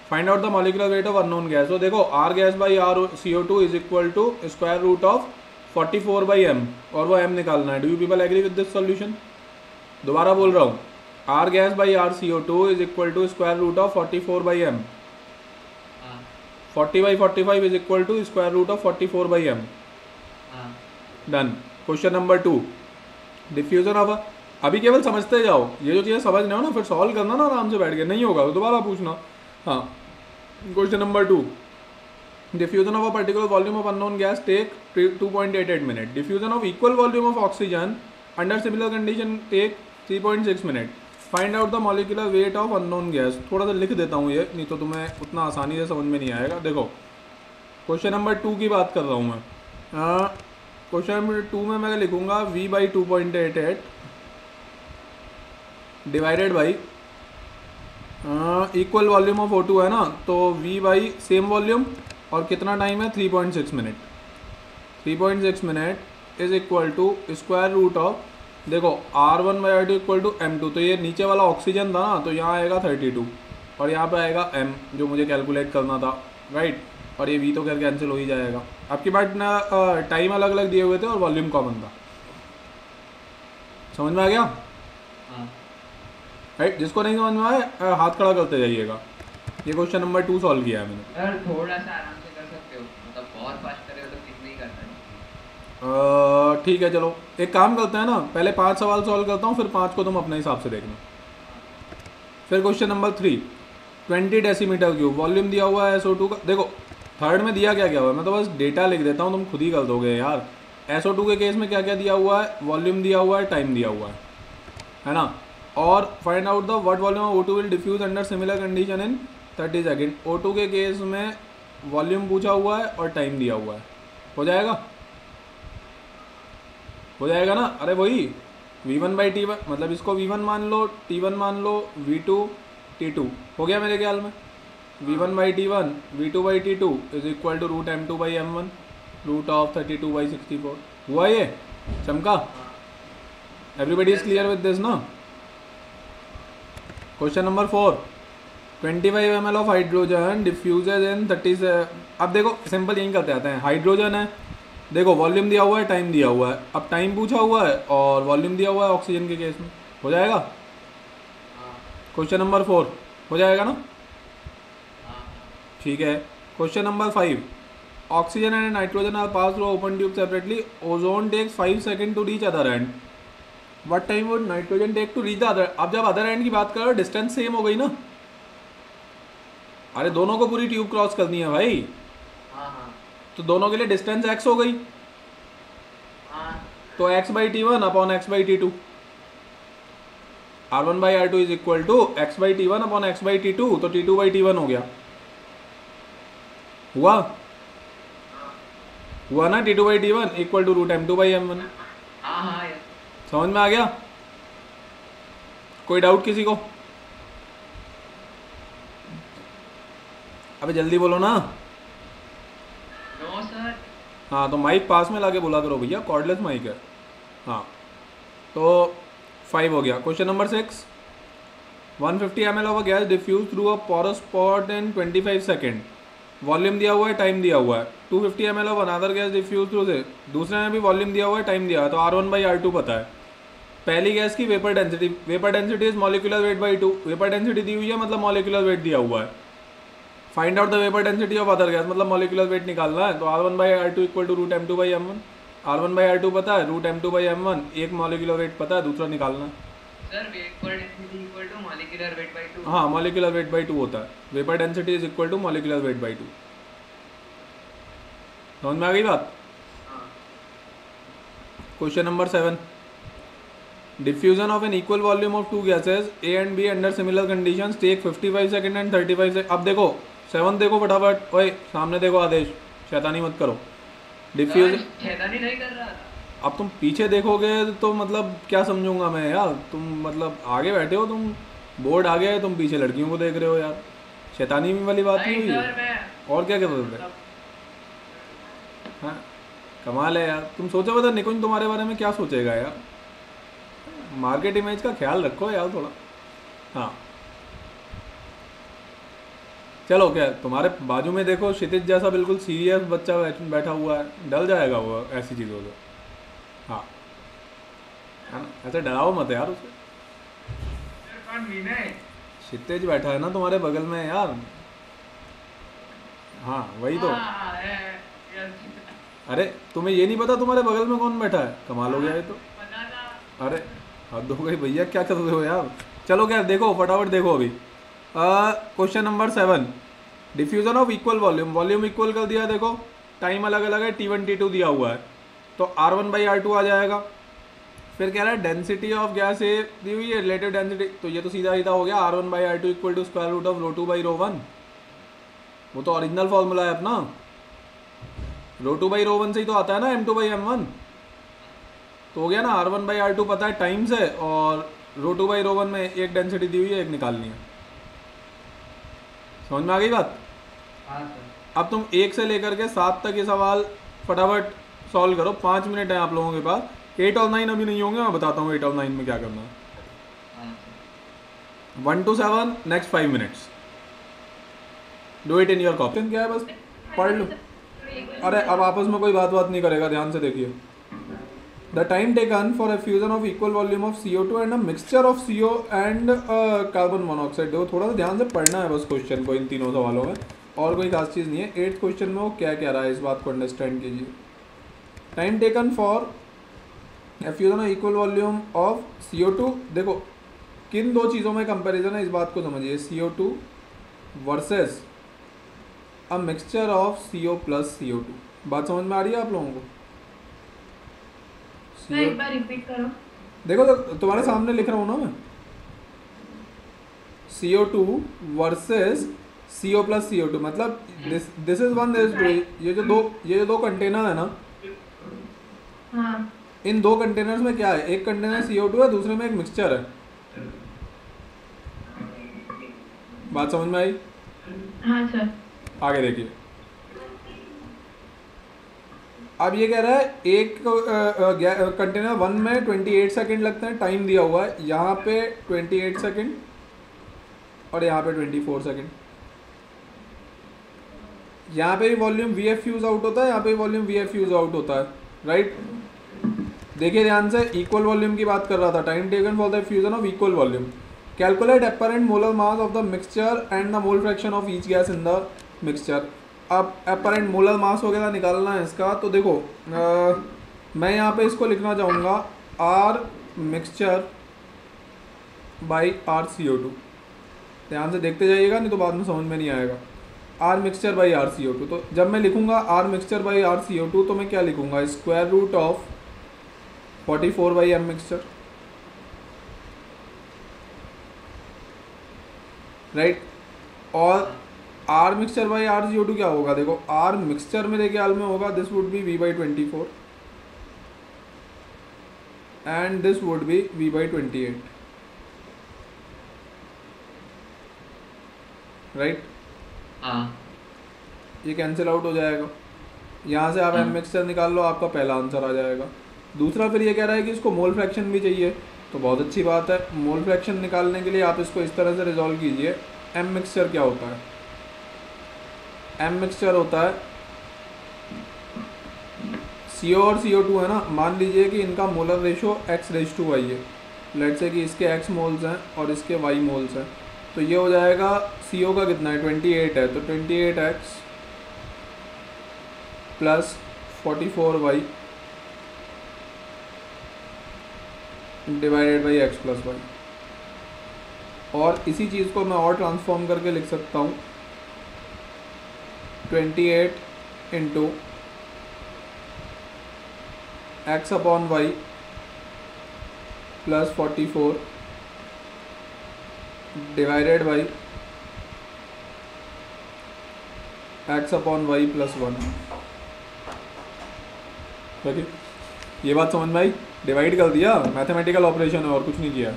Find out the molecular weight of unknown gas. तो देखो R gas by R CO2 is equal to square root of 44/m, और वो m निकालना है। Do you people agree with this solution? दोबारा बोल रहा हूँ, R gas by R CO2 is equal to square root of 44/m। 40/45 is equal to square root of 44/m। Done. Question number 2, diffusion of, अभी केवल समझते जाओ, ये जो चीज़ें समझ रहे हो ना फिर सॉल्व करना ना आराम से बैठ के, नहीं होगा तो दोबारा पूछना। हाँ, question number 2, diffusion of a particular volume of unknown gas take 2.88 minute. Diffusion of equal volume of oxygen under similar condition take 3.6 minute. Find out the molecular weight of unknown gas. थोड़ा सा लिख देता हूँ ये, नहीं तो तुम्हें उतना आसानी से समझ में नहीं आएगा। देखो क्वेश्चन नंबर 2 की बात कर रहा हूँ मैं। क्वेश्चन नंबर 2 में मैं लिखूंगा V/2.88 divided by equal volume of O2 है ना, तो V बाई सेम वॉल्यूम और कितना टाइम है 3.6 minute. 3.6 minute is equal to square root of, देखो R1/R2 इक्वल टू M2, तो ये नीचे वाला ऑक्सीजन था ना, तो यहाँ आएगा 32 और यहाँ पे आएगा M जो मुझे कैलकुलेट करना था, राइट। और ये V तो खैर कैंसिल हो ही जाएगा। आपकी बात ना, टाइम अलग अलग दिए हुए थे और वॉल्यूम कॉमन था। समझ में आ गया? राइट। जिसको नहीं समझ में आए हाथ खड़ा करते जाइएगा। ये क्वेश्चन नंबर 2 सॉल्व किया है मैंने। सर थोड़ा सा आराम से कर सकते हो, मतलब बहुत फास्ट करे हो तो कितना ही करता है। ठीक है चलो एक काम करते हैं ना, पहले 5 सवाल सॉल्व करता हूँ, फिर 5 को तुम अपने हिसाब से देखना। फिर question number 3, 20 decimetre cube volume दिया हुआ है SO2 का। देखो थर्ड में दिया क्या क्या हुआ है, मैं तो बस डेटा लिख देता हूँ, तुम खुद ही कर दोगे यार। SO2 के केस में क्या क्या दिया हुआ है, वॉल्यूम दिया हुआ है, टाइम दिया हुआ है ना। और find out the what volume of O2 will diffuse under similar condition in 30 second. O2 के केस में वॉल्यूम पूछा हुआ है और टाइम दिया हुआ है। हो जाएगा? हो जाएगा ना? अरे वही V1/T1, मतलब इसको V1 मान लो, T1 मान लो, V2 T2 हो गया मेरे ख्याल में। V1/T1 V2/T2 is equal to root M2/M1 root of 32/64। हुआ ये? चमका? Everybody is clear with this ना? Question number 4, 25 ml of hydrogen diffuses in 30। अब देखो सिंपल यही करते आते हैं। हाइड्रोजन है, देखो वॉल्यूम दिया हुआ है, टाइम दिया हुआ है, अब टाइम पूछा हुआ है और वॉल्यूम दिया हुआ है ऑक्सीजन के केस में। हो जाएगा? क्वेश्चन नंबर 4 हो जाएगा ना? ठीक है। Question number 5, oxygen and nitrogen are pass through open tube separately, ozone takes 5 second to reach other end. What time would nitrogen take to reach the other. अब जब अदर एंड की बात करो डिस्टेंस सेम हो गई ना, अरे दोनों को पूरी ट्यूब क्रॉस करनी है भाई, तो दोनों के लिए डिस्टेंस x हो गई, तो x/T1 upon x/T2, R1/R2 is equal to x/T1 upon x/T2, तो T2/T1 हो गया। हुआ? हुआ ना? T2/T1 equal to root M2/M1। समझ में आ गया? कोई डाउट किसी को? अबे जल्दी बोलो ना। No sir. हाँ तो माइक पास में लाके बोला करो भैया, कॉर्डलेस माइक है। हाँ तो 5 हो गया। Question number 6, 150 ml of a gas diffuse through a porous spot in 25 second. Volume दिया हुआ है, टाइम दिया हुआ है। 250 ml of another gas diffuse through से, दूसरे में भी वॉल्यूम दिया हुआ है, टाइम दिया हुआ है, तो R1/R2 पता है। पहली गैस की vapour density is molecular weight by 2, vapour density दी हुई है मतलब मॉलिक्यूलर वेट दिया हुआ है। Find out the vapour density of other gas मतलब मॉलिक्यूलर वेट निकालना है। तो R1/R2 equal to root M2/M1, R1/R2 पता है, रूट M2/M1, एक मॉलिक्यूलर वेट पता है, दूसरा निकालना है। Sir vapour density equal to molecular weight by 2। हाँ, मॉलिक्यूलर वेट बाई 2 होता है, vapour density is equal to molecular weight by 2। समझ में आ गई बात? हाँ question number 7, diffusion of an equal volume of two gases A and B under similar conditions take 55 second and 35 second. अब देखो 7 देखो फटाफट, ओए सामने देखो आदेश, शैतानी मत करो। डिफ्यूजन, शैतानी नहीं कर रहा था। अब तुम पीछे देखोगे तो मतलब क्या समझूंगा मैं यार, तुम मतलब आगे बैठे हो, तुम बोर्ड आगे है, तुम पीछे लड़कियों को देख रहे हो यार, शैतानी वाली बात नहीं हुई सर है। मैं और क्या कर रहे थे? हाँ, कमाल है यार, तुम सोचो बता निकुंज तुम्हारे बारे में क्या सोचेगा यार, मार्केट इमेज का ख्याल रखो यार थोड़ा। हाँ चलो, क्या तुम्हारे बाजू में देखो क्षितिज जैसा बिल्कुल सीरियस बच्चा बैठा हुआ है, डल जाएगा वो ऐसी चीज़ों से। हाँ है ना, ऐसे डराओ मत यार उसे। सर कौन मीना है? क्षितिज बैठा है ना तुम्हारे बगल में यार। हाँ वही तो। हाँ, यस, अरे तुम्हें ये नहीं पता तुम्हारे बगल में कौन बैठा है? कमाल हो गया ये तो। पता था। अरे हद हो गई भैया, क्या कर रहे हो यार। चलो क्या देखो फटाफट देखो अभी। Question number 7, diffusion of equal volume, volume equal कर दिया, देखो टाइम अलग अलग है, T1 T2 दिया हुआ है, तो R1/R2 आ जाएगा। फिर कह रहा है डेंसिटी ऑफ गैस ए दी हुई है, रिलेटिव डेंसिटी, तो ये तो सीधा सीधा हो गया R1/R2 equal to square root of ρ2/ρ1, वो तो ओरिजिनल फॉर्मूला है अपना, ρ2/ρ1 से ही तो आता है ना M2/M1, तो हो गया ना। R1/R2 पता है टाइम्स है, और ρ2/ρ1 में एक डेंसिटी दी हुई है, एक निकालनी है। समझ में आ गई बात? हाँ सर। अब तुम 1 से लेकर के 7 तक ये सवाल फटाफट सॉल्व करो, 5 मिनट है आप लोगों के पास। 8 और 9 अभी नहीं होंगे, मैं बताता हूँ 8 और 9 में क्या करना है। हाँ sir. 1 to 7 next 5 minutes, do it in your copy. क्या है बस पढ़ लो। अरे अब आपस में कोई बात नहीं करेगा, ध्यान से देखिए। The time taken for a fusion of equal volume of CO2 and a mixture of CO and carbon monoxide. देखो थोड़ा सा ध्यान से पढ़ना है बस क्वेश्चन को, इन तीनों सवालों में, और कोई खास चीज़ नहीं है। 8th क्वेश्चन में वो क्या कह रहा है इस बात को अंडरस्टैंड कीजिए। Time taken for a fusion of equal volume of CO2, देखो किन दो चीज़ों में कंपैरिजन है इस बात को समझिए, CO2 versus a mixture of CO plus CO2। बात समझ में आ रही है आप लोगों को? एक बार रिपीट करो। देखो तो तुम्हारे सामने लिख रहा हूँ ना मैं, CO2 versus CO plus CO2, मतलब दिस इज वन, ये जो दो कंटेनर है ना, हाँ इन दो कंटेनर्स में क्या है, एक कंटेनर CO2 है, दूसरे में एक मिक्सचर है। बात समझ में आई? हाँ सर। आगे देखिए। अब ये कह रहा है एक कंटेनर 1 में 28 सेकंड लगते हैं, टाइम दिया हुआ है, यहाँ पे 28 सेकंड और यहाँ पे 24 सेकंड। यहाँ पे भी वॉल्यूम VF फ्यूज आउट होता है, यहाँ पे भी वॉल्यूम VF फ्यूज आउट होता है, राइट। देखिए ध्यान से, इक्वल वॉल्यूम की बात कर रहा था। Time taken for the fusion of equal volume, calculate apparent molar mass of the mixture and the mole fraction of each gas in the mixture. अब अपरेंट मोलर मास वगैरह निकालना है इसका, तो देखो मैं यहाँ पे इसको लिखना चाहूँगा R mixture by R CO2। ध्यान से देखते जाइएगा, नहीं तो बाद में समझ में नहीं आएगा। R mixture by R CO2, तो जब मैं लिखूँगा R mixture by R CO2 तो मैं क्या लिखूँगा, square root of 44 by M mixture, right. और R mixture by R CO2 क्या होगा, देखो R मिक्सचर मेरे ख्याल में होगा, this would be V/24 and this would be V/28, right. हाँ ये कैंसिल आउट हो जाएगा, यहाँ से आप M मिक्सचर निकाल लो, आपका पहला आंसर आ जाएगा। दूसरा फिर ये कह रहा है कि इसको मोल फ्रैक्शन भी चाहिए, तो बहुत अच्छी बात है। मोल फ्रैक्शन निकालने के लिए आप इसको इस तरह से रिजॉल्व कीजिए। M मिक्सचर क्या होता है, M मिक्सचर होता है CO और CO2 है ना, मान लीजिए कि इनका मोलर रेशो x⁻y है। लेट से कि इसके x मोल्स हैं और इसके y मोल्स हैं, तो ये हो जाएगा CO का कितना है 28 है, तो 28x plus 44y divided by x plus Y. और इसी चीज़ को मैं और ट्रांसफॉर्म करके लिख सकता हूँ 28 into X upon Y plus 44 divided by X upon Y plus 1। देखिए ये बात समझ में आई, डिवाइड कर दिया, मैथमेटिकल ऑपरेशन है और कुछ नहीं किया,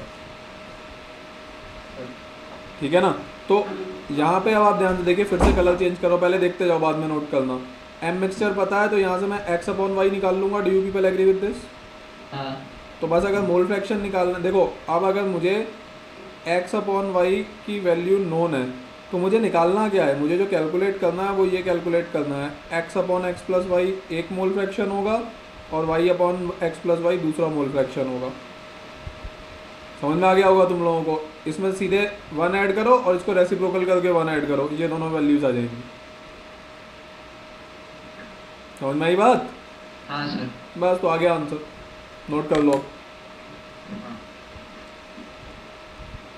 ठीक है ना। तो यहाँ पे अब आप ध्यान से देखिए, फिर से कलर चेंज करो, पहले देखते जाओ बाद में नोट करना। एम मिक्सचर पता है तो यहाँ से मैं एक्स अपॉन वाई निकाल लूँगा। Do you people agree with this? हाँ। तो बस अगर मोल फ्रैक्शन निकालना, देखो अब अगर मुझे एक्स अपॉन वाई की वैल्यू नोन है तो मुझे निकालना क्या है, मुझे जो कैलकुलेट करना है वो ये कैलकुलेट करना है, x upon x plus y एक मोल फ्रैक्शन होगा और y upon x plus y दूसरा मोल फ्रैक्शन होगा। समझ में आ गया होगा तुम लोगों को। इसमें सीधे 1 ऐड करो और इसको रेसिप्रोकल करके 1 ऐड करो, ये दोनों वैल्यूज आ जाएंगी। समझ में आई बात? हाँ सर। बस तो आ गया आंसर, नोट कर लो,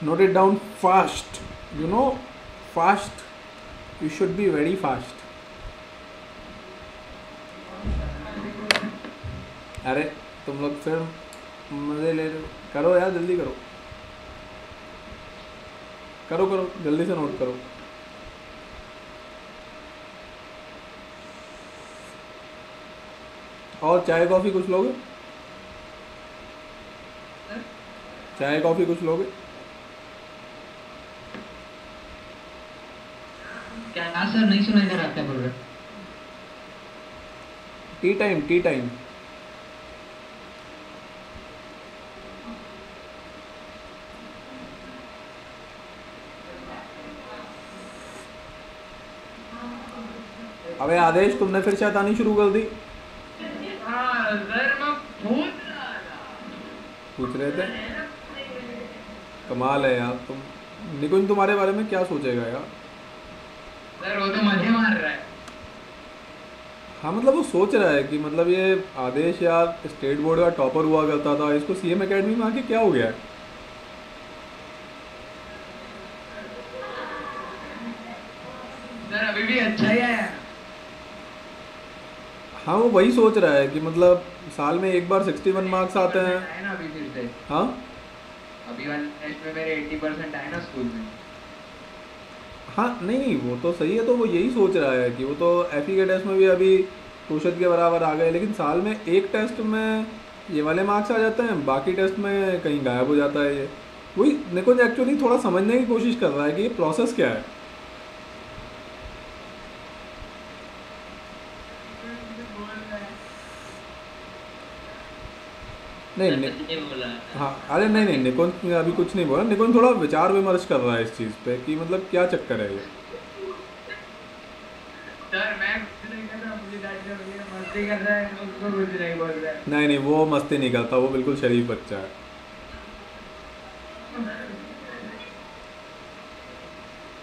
note it down fast, you know fast, you should be very fast. अरे तुम लोग फिर मज़े ले रहे हो, करो यार जल्दी करो, करो करो जल्दी से नोट करो। और चाय कॉफ़ी कुछ लोगे? चाय कॉफ़ी कुछ लोगे? क्या सर नहीं सुना, इधर आपका बोल रहे? T time, T time. अबे आदेश, तुमने फिर शैतानी शुरू कर दी। सर मैं पूछ रहे थे, कमाल है यार तुम। निकुंज तुम्हारे बारे में क्या सोचेगा यार? सर वो तो मजे मार रहा है। हाँ मतलब वो सोच रहा है कि मतलब ये आदेश यार स्टेट बोर्ड का टॉपर हुआ करता था, इसको CM एकेडमी में आके क्या हो गया है? सर अभी भी अच्छा ही आया। हाँ वो वही सोच रहा है कि मतलब साल में एक बार 61 मार्क्स आते हैं। आए ना अभी फिर से, हाँ अभी वाले टेस्ट में मेरे 80% आए ना स्कूल में। हाँ नहीं वो तो सही है, तो वो यही सोच रहा है कि वो तो FE के टेस्ट में भी अभी तोशद के बराबर आ गए, लेकिन साल में एक टेस्ट में ये वाले मार्क्स आ जाते हैं, बाकी टेस्ट में कहीं गायब हो जाता है ये। वही निकुंज एक्चुअली थोड़ा समझने की कोशिश कर रहा है कि ये प्रोसेस क्या है। नहीं बोला। हाँ अरे नहीं नहीं निकुंज अभी कुछ नहीं बोला, निकुंज थोड़ा विचार विमर्श कर रहा है इस चीज़ पे कि मतलब क्या चक्कर है ये। सर मैं कुछ नहीं कर रहा, मुझे डांट रहा है, मस्ती कर रहा है, उसको कुछ नहीं बोल रहा है। नहीं नहीं वो मस्ती नहीं करता, वो बिल्कुल शरीफ बच्चा है।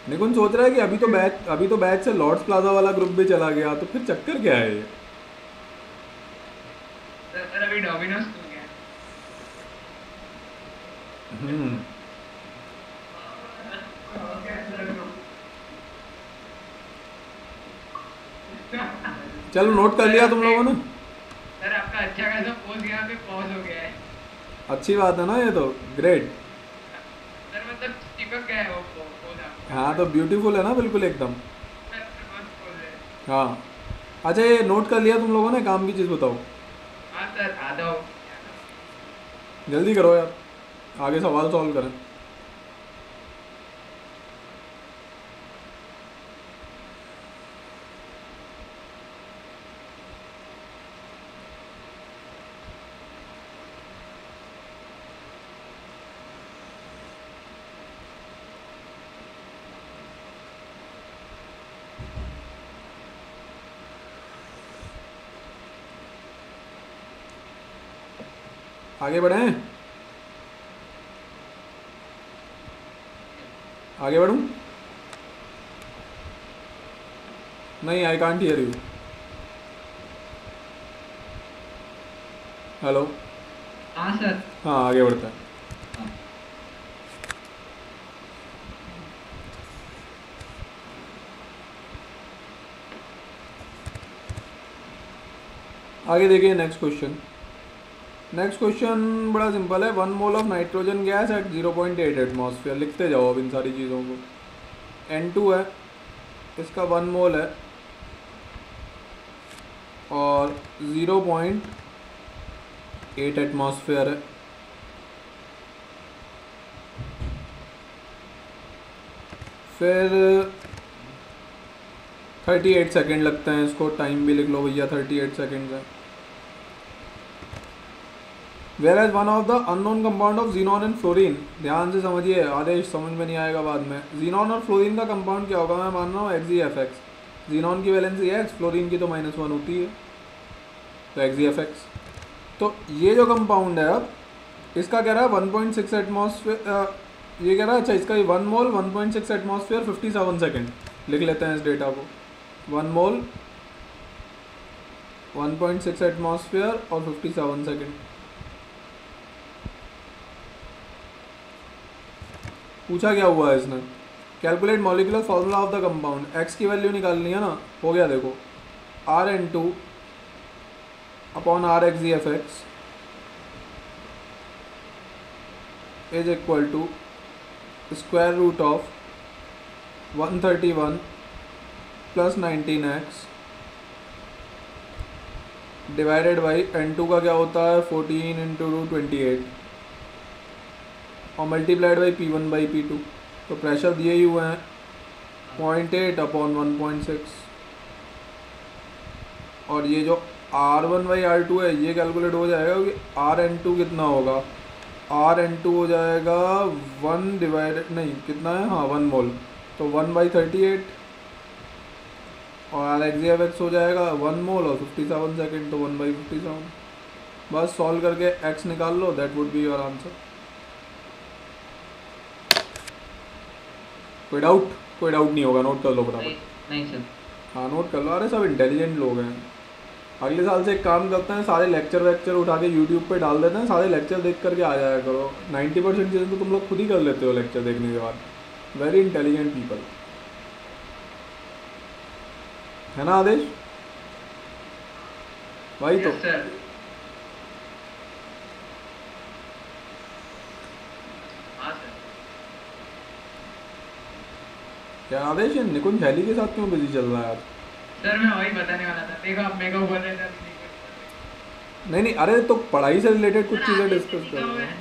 निकुंज सोच रहा है कि अभी तो बैच से लॉर्ड्स प्लाजा वाला ग्रुप भी चला गया, तो फिर चक्कर क्या है ये? सर अभी डोमिनोज खुल गया। चलो नोट कर लिया तुम लोगों ने? सर आपका अच्छा खासा पोज यहाँ पे पॉज हो गया है। अच्छी बात है ना, ये तो ग्रेट। सर मतलब चिपक गया है वो पोज आपका। हाँ तो ब्यूटीफुल है ना बिल्कुल एकदम। सर मस्त पोज है। हाँ अच्छा ये नोट कर लिया तुम लोगों ने? काम की चीज़ बताओ, हाँ सर आधा हो। जल्दी करो यार, आगे सवाल सॉल्व करें। आगे बढ़ें, आगे बढ़ूँ? नहीं, I can't hear you. Hello. हाँ सर। हाँ आगे बढ़ते हैं। हाँ। आगे देखिए नेक्स्ट क्वेश्चन। नेक्स्ट क्वेश्चन बड़ा सिंपल है। 1 mole of nitrogen gas at 0.8 atmosphere. लिखते जाओ अब इन सारी चीज़ों को। N2 है, इसका 1 मोल है और 0.8 एटमॉस्फेयर है। फिर 38 सेकेंड लगते हैं इसको। टाइम भी लिख लो भैया, 38 सेकेंड है। Whereas one of the unknown compound of xenon and fluorine. ध्यान से समझिए, आदेश समझ में नहीं आएगा बाद में। जीनॉन और फ्लोरीन का कंपाउंड क्या होगा? मैं मान रहा हूँ XeFX। जीनॉन की वैलेंसी X, फ्लोरीन की तो -1 होती है, तो XeFX। तो ये जो कंपाउंड है अब इसका कह रहा है 1.6 एटमॉस्फेयर। ये कह रहा है अच्छा, इसका 1 मोल 1.6 एटमॉस्फेयर 57 सेकेंड। लिख लेते हैं इस डेटा को। 1 मोल 1.6 एटमॉस्फेयर और 57 सेकेंड। पूछा क्या हुआ है इसने? Calculate molecular formula of the compound. X की वैल्यू निकालनी है ना, हो गया देखो। Rn2 upon RXeFX is equal to square root of 131 plus 19x divided by N2 का क्या होता है 14 इंटू 28 और multiplied by P1 by P2। तो प्रेशर दिए ही हुए हैं 0.8 अपॉन 1.6 और ये जो R1 बाई R2 है ये कैलकुलेट हो जाएगा क्योंकि Rn2 कितना होगा? Rn2 हो जाएगा 1 डिवाइडेड नहीं कितना है, हाँ 1 मोल, तो 1/38 और RXeFX हो जाएगा 1 मोल और 57 सेकेंड, तो 1/57। बस सॉल्व करके x निकाल लो, that would be your answer. कोई डाउट? कोई डाउट नहीं होगा, नोट कर लो बराबर। नहीं सर। हाँ नोट कर लो, अरे सब इंटेलिजेंट लोग हैं। अगले साल से एक काम करते हैं, सारे लेक्चर वेक्चर उठा के यूट्यूब पे डाल देते हैं, सारे लेक्चर देख करके आ जाया करो। 90% चीज़ें तो तुम लोग खुद ही कर लेते हो लेक्चर देखने के बाद। वेरी इंटेलिजेंट पीपल, है ना आदेश भाई? तो Yes, sir. हाँ सर। क्या आदेश है? निकुंज झैली के साथ क्यों बिजी चल रहा है आज? सर मैं वही बताने वाला था, देखो आप मेरे को बोल रहे थे नहीं नहीं, अरे तो पढ़ाई से रिलेटेड कुछ सर, चीज़ें आगे डिस्कस से कर लिखा रहा हुआ है। है।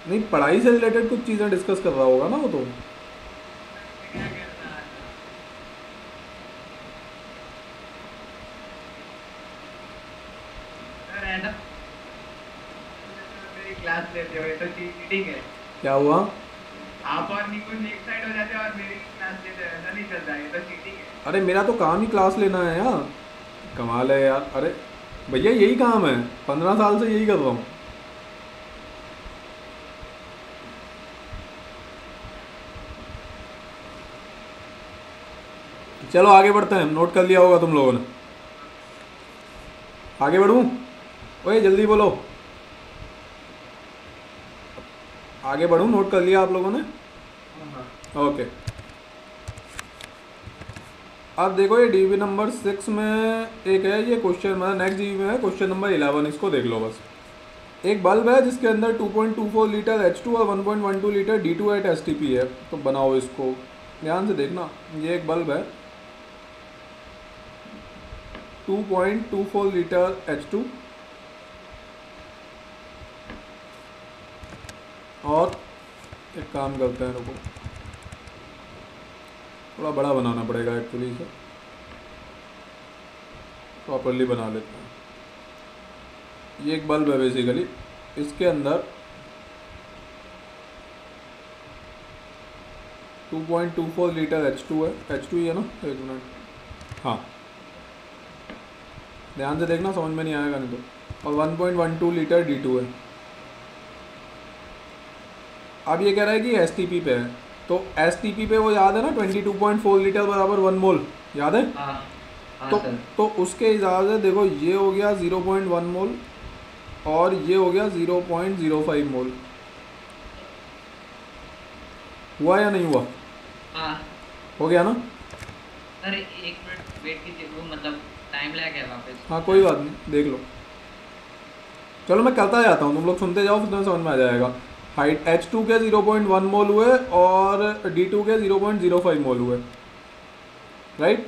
नहीं, पढ़ाई से रिलेटेड कुछ चीज़ें डिस्कस कर रहा होगा ना वो तो। क्या करना है? सर ऐसा मेरी क्लास लेते हो, ये तो चीटिंग है। क्या हुआ? आप और निकुंज एक साइड हो जाते हो और मेरी क्लास लेते हो, ऐसा नहीं चलता, ये तो चीटिंग है। अरे मेरा तो काम ही क्लास लेना है यार, कमाल है यार। अरे भैया यही काम है, 15 साल से यही कर रहा हूँ। चलो आगे बढ़ते हैं, नोट कर लिया होगा तुम लोगों ने। आगे बढ़ूँ? ओए जल्दी बोलो, आगे बढ़ूँ? नोट कर लिया आप लोगों ने? ओके। अब देखो ये डीबी नंबर 6 में एक है ये क्वेश्चन, मतलब नेक्स्ट डीबी में है क्वेश्चन नंबर 11। इसको देख लो बस। एक बल्ब है जिसके अंदर 2.24 लीटर H2 और 1.12 लीटर D2 एट STP है। तो बनाओ इसको, ध्यान से देखना। ये एक बल्ब है 2.24 लीटर H2 और एक काम करते हैं, रुको थोड़ा बड़ा बनाना पड़ेगा एक्चुअली, इसे प्रॉपरली बना लेते हैं। ये एक बल्ब है बेसिकली, इसके अंदर 2.24 लीटर H2 है। H2 ही है ना, एक मिनट, हाँ ध्यान से देखना, समझ में नहीं आएगा नहीं तो। और 1.12 लीटर D2 है। अब ये कह रहा है कि STP पे है, तो STP पे वो याद है ना 22.4 लीटर बराबर 1 मोल, याद है? हाँ हाँ तो सर। तो उसके हिसाब से देखो ये हो गया 0.1 मोल और ये हो गया 0.05 मोल। हुआ या नहीं हुआ? हाँ हो गया ना? सर 1 मिनट वेट कीजिए, वो मतलब टाइम लैग है वापस। हाँ कोई बात नहीं, देख लो। चलो मैं करता जाता हूँ, तुम लोग सुनते जाओ, फिर तुम्हें समझ में आ जाएगा। हाइट H2 के 0.1 मोल हुए और D2 के 0.05 मोल हुए, राइट?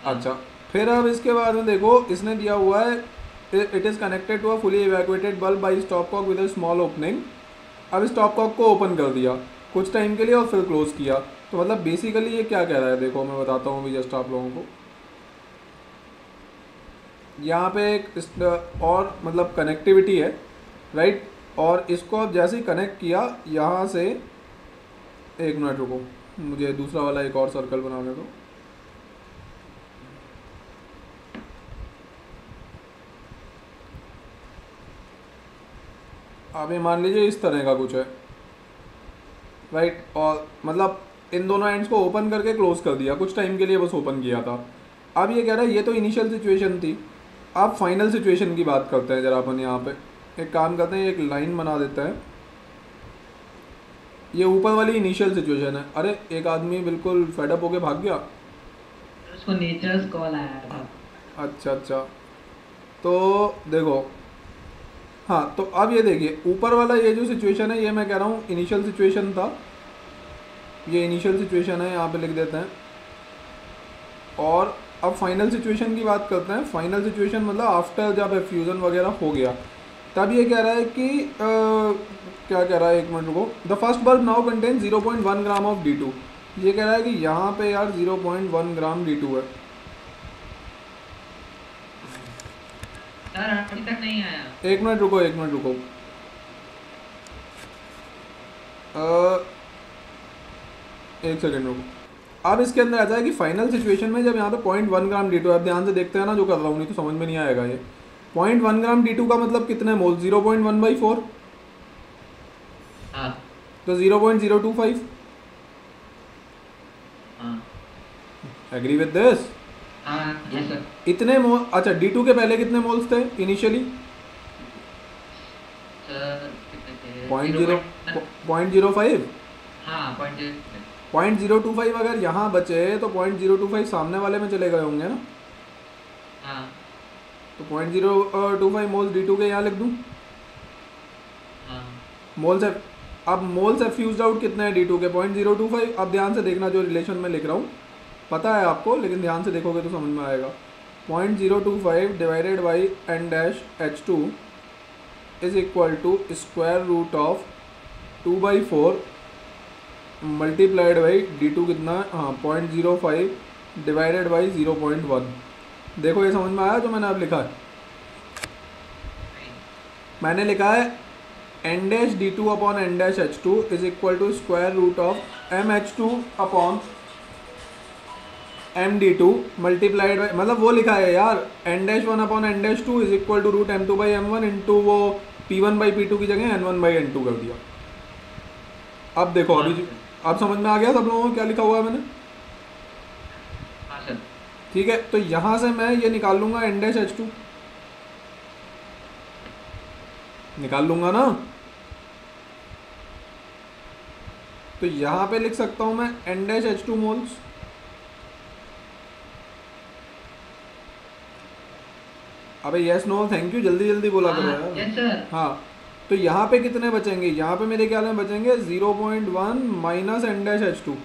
हाँ अच्छा, फिर अब इसके बाद में देखो इसने दिया हुआ है it is connected to a fully evacuated bulb by stopcock with a small opening. अब स्टॉप कॉक को ओपन कर दिया कुछ टाइम के लिए और फिर क्लोज किया। तो मतलब बेसिकली ये क्या कह रहा है, देखो मैं बताता हूँ अभी जस्ट आप लोगों को। यहाँ पे एक और मतलब कनेक्टिविटी है, राइट? और इसको अब जैसे ही कनेक्ट किया यहाँ से, एक मिनट रुको, मुझे दूसरा वाला एक और सर्कल बनाने दो। अब ये मान लीजिए इस तरह का कुछ है, राइट? और मतलब इन दोनों एंड्स को ओपन करके क्लोज कर दिया, कुछ टाइम के लिए बस ओपन किया था। अब ये कह रहा है ये तो इनिशियल सिचुएशन थी, अब फाइनल सिचुएशन की बात करते हैं जरा अपन। यहाँ पे एक काम करते हैं, एक लाइन बना देते हैं। ये ऊपर वाली इनिशियल सिचुएशन है। अरे एक आदमी बिल्कुल फेडअप होके भाग गया। उसको नेचर्स कॉल आया था। अच्छा अच्छा, तो देखो, हाँ तो अब ये देखिए ऊपर वाला ये जो सिचुएशन है, ये मैं कह रहा हूँ इनिशियल सिचुएशन था, ये इनिशियल सिचुएशन है, यहाँ पे लिख देते हैं। और अब फाइनल सिचुएशन की बात करते हैं। फाइनल सिचुएशन मतलब आफ्टर जब फ्यूज़न वगैरह हो गया, तब ये कह रहा है कि क्या कह रहा है, एक मिनट रुको। The first bulb now contain 0.1 gram of D2। ये कह रहा है कि यहाँ पे यार 0.1 ग्राम D2 है। सर अभी तक नहीं आया। एक मिनट रुको, एक मिनट रुको। एक सेकेंड रुको। अब इसके अंदर आता है कि फाइनल सिचुएशन में जब यहाँ पे 0.1 ग्राम D2 है, अब ध्यान से देखते हैं ना जो कर रहा हूँ, नहीं तो समझ में नहीं आएगा। ये 0.1 ग्राम D2 का मतलब कितने मोल? 0.1/4, हाँ तो 0.025। हाँ एग्री विद दिस? हाँ यस सर। इतने मोल। अच्छा D2 के पहले कितने मोल्स थे इनिशियली? सर कितने थे? 0.05। हाँ 0.025 अगर यहाँ बचे तो 0.025 सामने वाले में चले गए होंगे ना, हाँ तो 0.025 मोल्स D2 के यहाँ लिख दूँ। हाँ मोल्स है, अब मोल्स है फ्यूज्ड आउट कितने हैं D2 के? 0.025। अब ध्यान से देखना जो रिलेशन में लिख रहा हूँ, पता है आपको लेकिन ध्यान से देखोगे तो समझ में आएगा। 0.025 divided by n-H2 is equal to square root of 2/4 multiplied by D2 कितना है? हाँ 0.05 डिवाइडेड बाई 0.1। देखो ये समझ में आया जो मैंने अब लिखा है? मैंने लिखा है n-D2 upon n-H2 is equal to square root of mH2 upon mD2 multiplied by, मतलब वो लिखा है यार, n-1 upon n-2 is equal to root m2/m1 into वो P1/P2 की जगह n1/n2 कर दिया। अब देखो अभी अब समझ में आ गया सब लोगों को क्या लिखा हुआ है मैंने? हाँ सर। ठीक है, तो यहाँ से मैं ये निकाल लूँगा n-H2, निकाल लूँगा ना, तो यहाँ पे लिख सकता हूँ मैं n-H2 मोल्स। अबे यस नो थैंक यू, जल्दी जल्दी बोला करो यार। Yes sir. हाँ, तो यहाँ पे कितने बचेंगे? यहाँ पे मेरे ख्याल में बचेंगे 0.1 माइनस n-H2।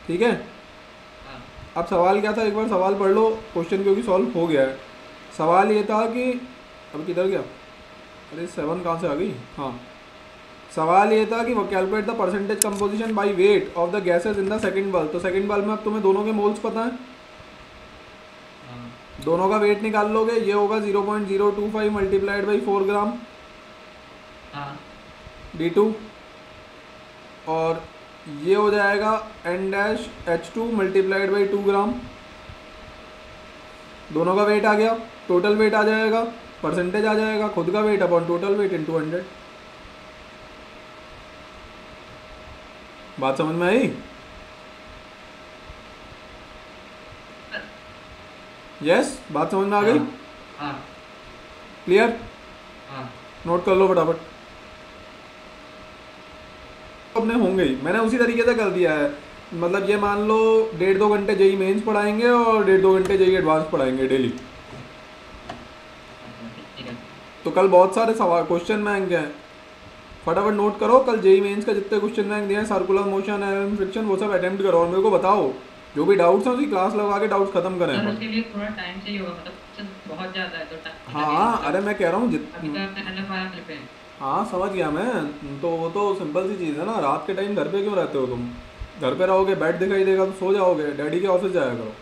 ठीक है, हाँ अब सवाल क्या था, एक बार सवाल पढ़ लो क्वेश्चन, क्योंकि सॉल्व हो गया है। सवाल ये था कि अब किधर गया, अरे 7 कहाँ से आ गई? हाँ, सवाल ये था कि वो calculate the percentage composition by weight of the gases in the second bulb. तो सेकंड बल्ब में अब तुम्हें दोनों के मोल्स पता है, दोनों का वेट निकाल लोगे। ये होगा 0.025 मल्टीप्लाइड बाई 4 ग्राम हाँ D2, और ये हो जाएगा n-H2 मल्टीप्लाइड बाई 2 ग्राम। दोनों का वेट आ गया, टोटल वेट आ जाएगा, परसेंटेज आ जाएगा, खुद का weight upon total weight into 100। बात समझ में आई? यस, बात समझ में आ गई? हाँ क्लियर? हाँ नोट कर लो फटाफट। अपने होंगे ही, मैंने उसी तरीके से कर दिया है। मतलब ये मान लो 1.5-2 घंटे जेई मेंस पढ़ाएंगे और 1.5-2 घंटे जेई एडवांस पढ़ाएंगे डेली। ठीक है। तो कल बहुत सारे सवाल क्वेश्चन बैंक हैं, फटाफट नोट करो। कल जेई मेंस का जितने क्वेश्चन बैंक दिए हैं, सर्कुलर मोशन, एयर फ्रिक्शन, वो सब अटेम्प्ट करो और मेरे को बताओ जो भी डाउट्स हैं उसकी क्लास लगा के डाउट्स खत्म करें सर अपन। उसके लिए थोड़ा टाइम चाहिए होगा, मतलब क्वेश्चन बहुत ज़्यादा है तो टाइम हाँ अरे मैं कह रहा हूँ अभी तो आपने एनएफ वाला क्लिप है। हाँ समझ गया मैं। तो वो तो सिंपल सी चीज़ है ना, रात के टाइम घर पे क्यों रहते हो तुम? घर पे रहोगे, बेड दिखाई देगा तो सो जाओगे, डैडी के ऑफिस जाया करो,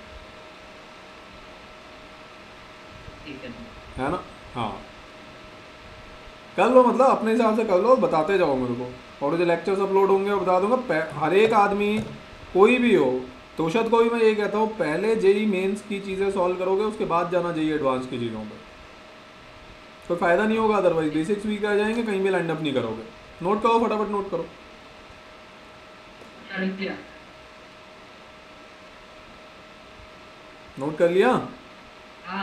ठीक है सर। है ना? हाँ कर लो, मतलब अपने हिसाब से कर लो, बताते जाओ मेरे को। और जो लेक्चर्स अपलोड होंगे वो बता दूंगा। हर एक आदमी, कोई भी हो, तोशद को भी मैं यही कहता हूँ, पहले जेई मेंस की चीज़ें सॉल्व करोगे, उसके बाद जाना जेई एडवांस की चीज़ों पे। कोई फ़ायदा नहीं होगा अदरवाइज, बेसिक्स वीक आ जाएंगे, कहीं भी लैंड अप नहीं करोगे। नोट करो फटाफट, नोट करो। सर लिख लिया। नोट कर लिया? हाँ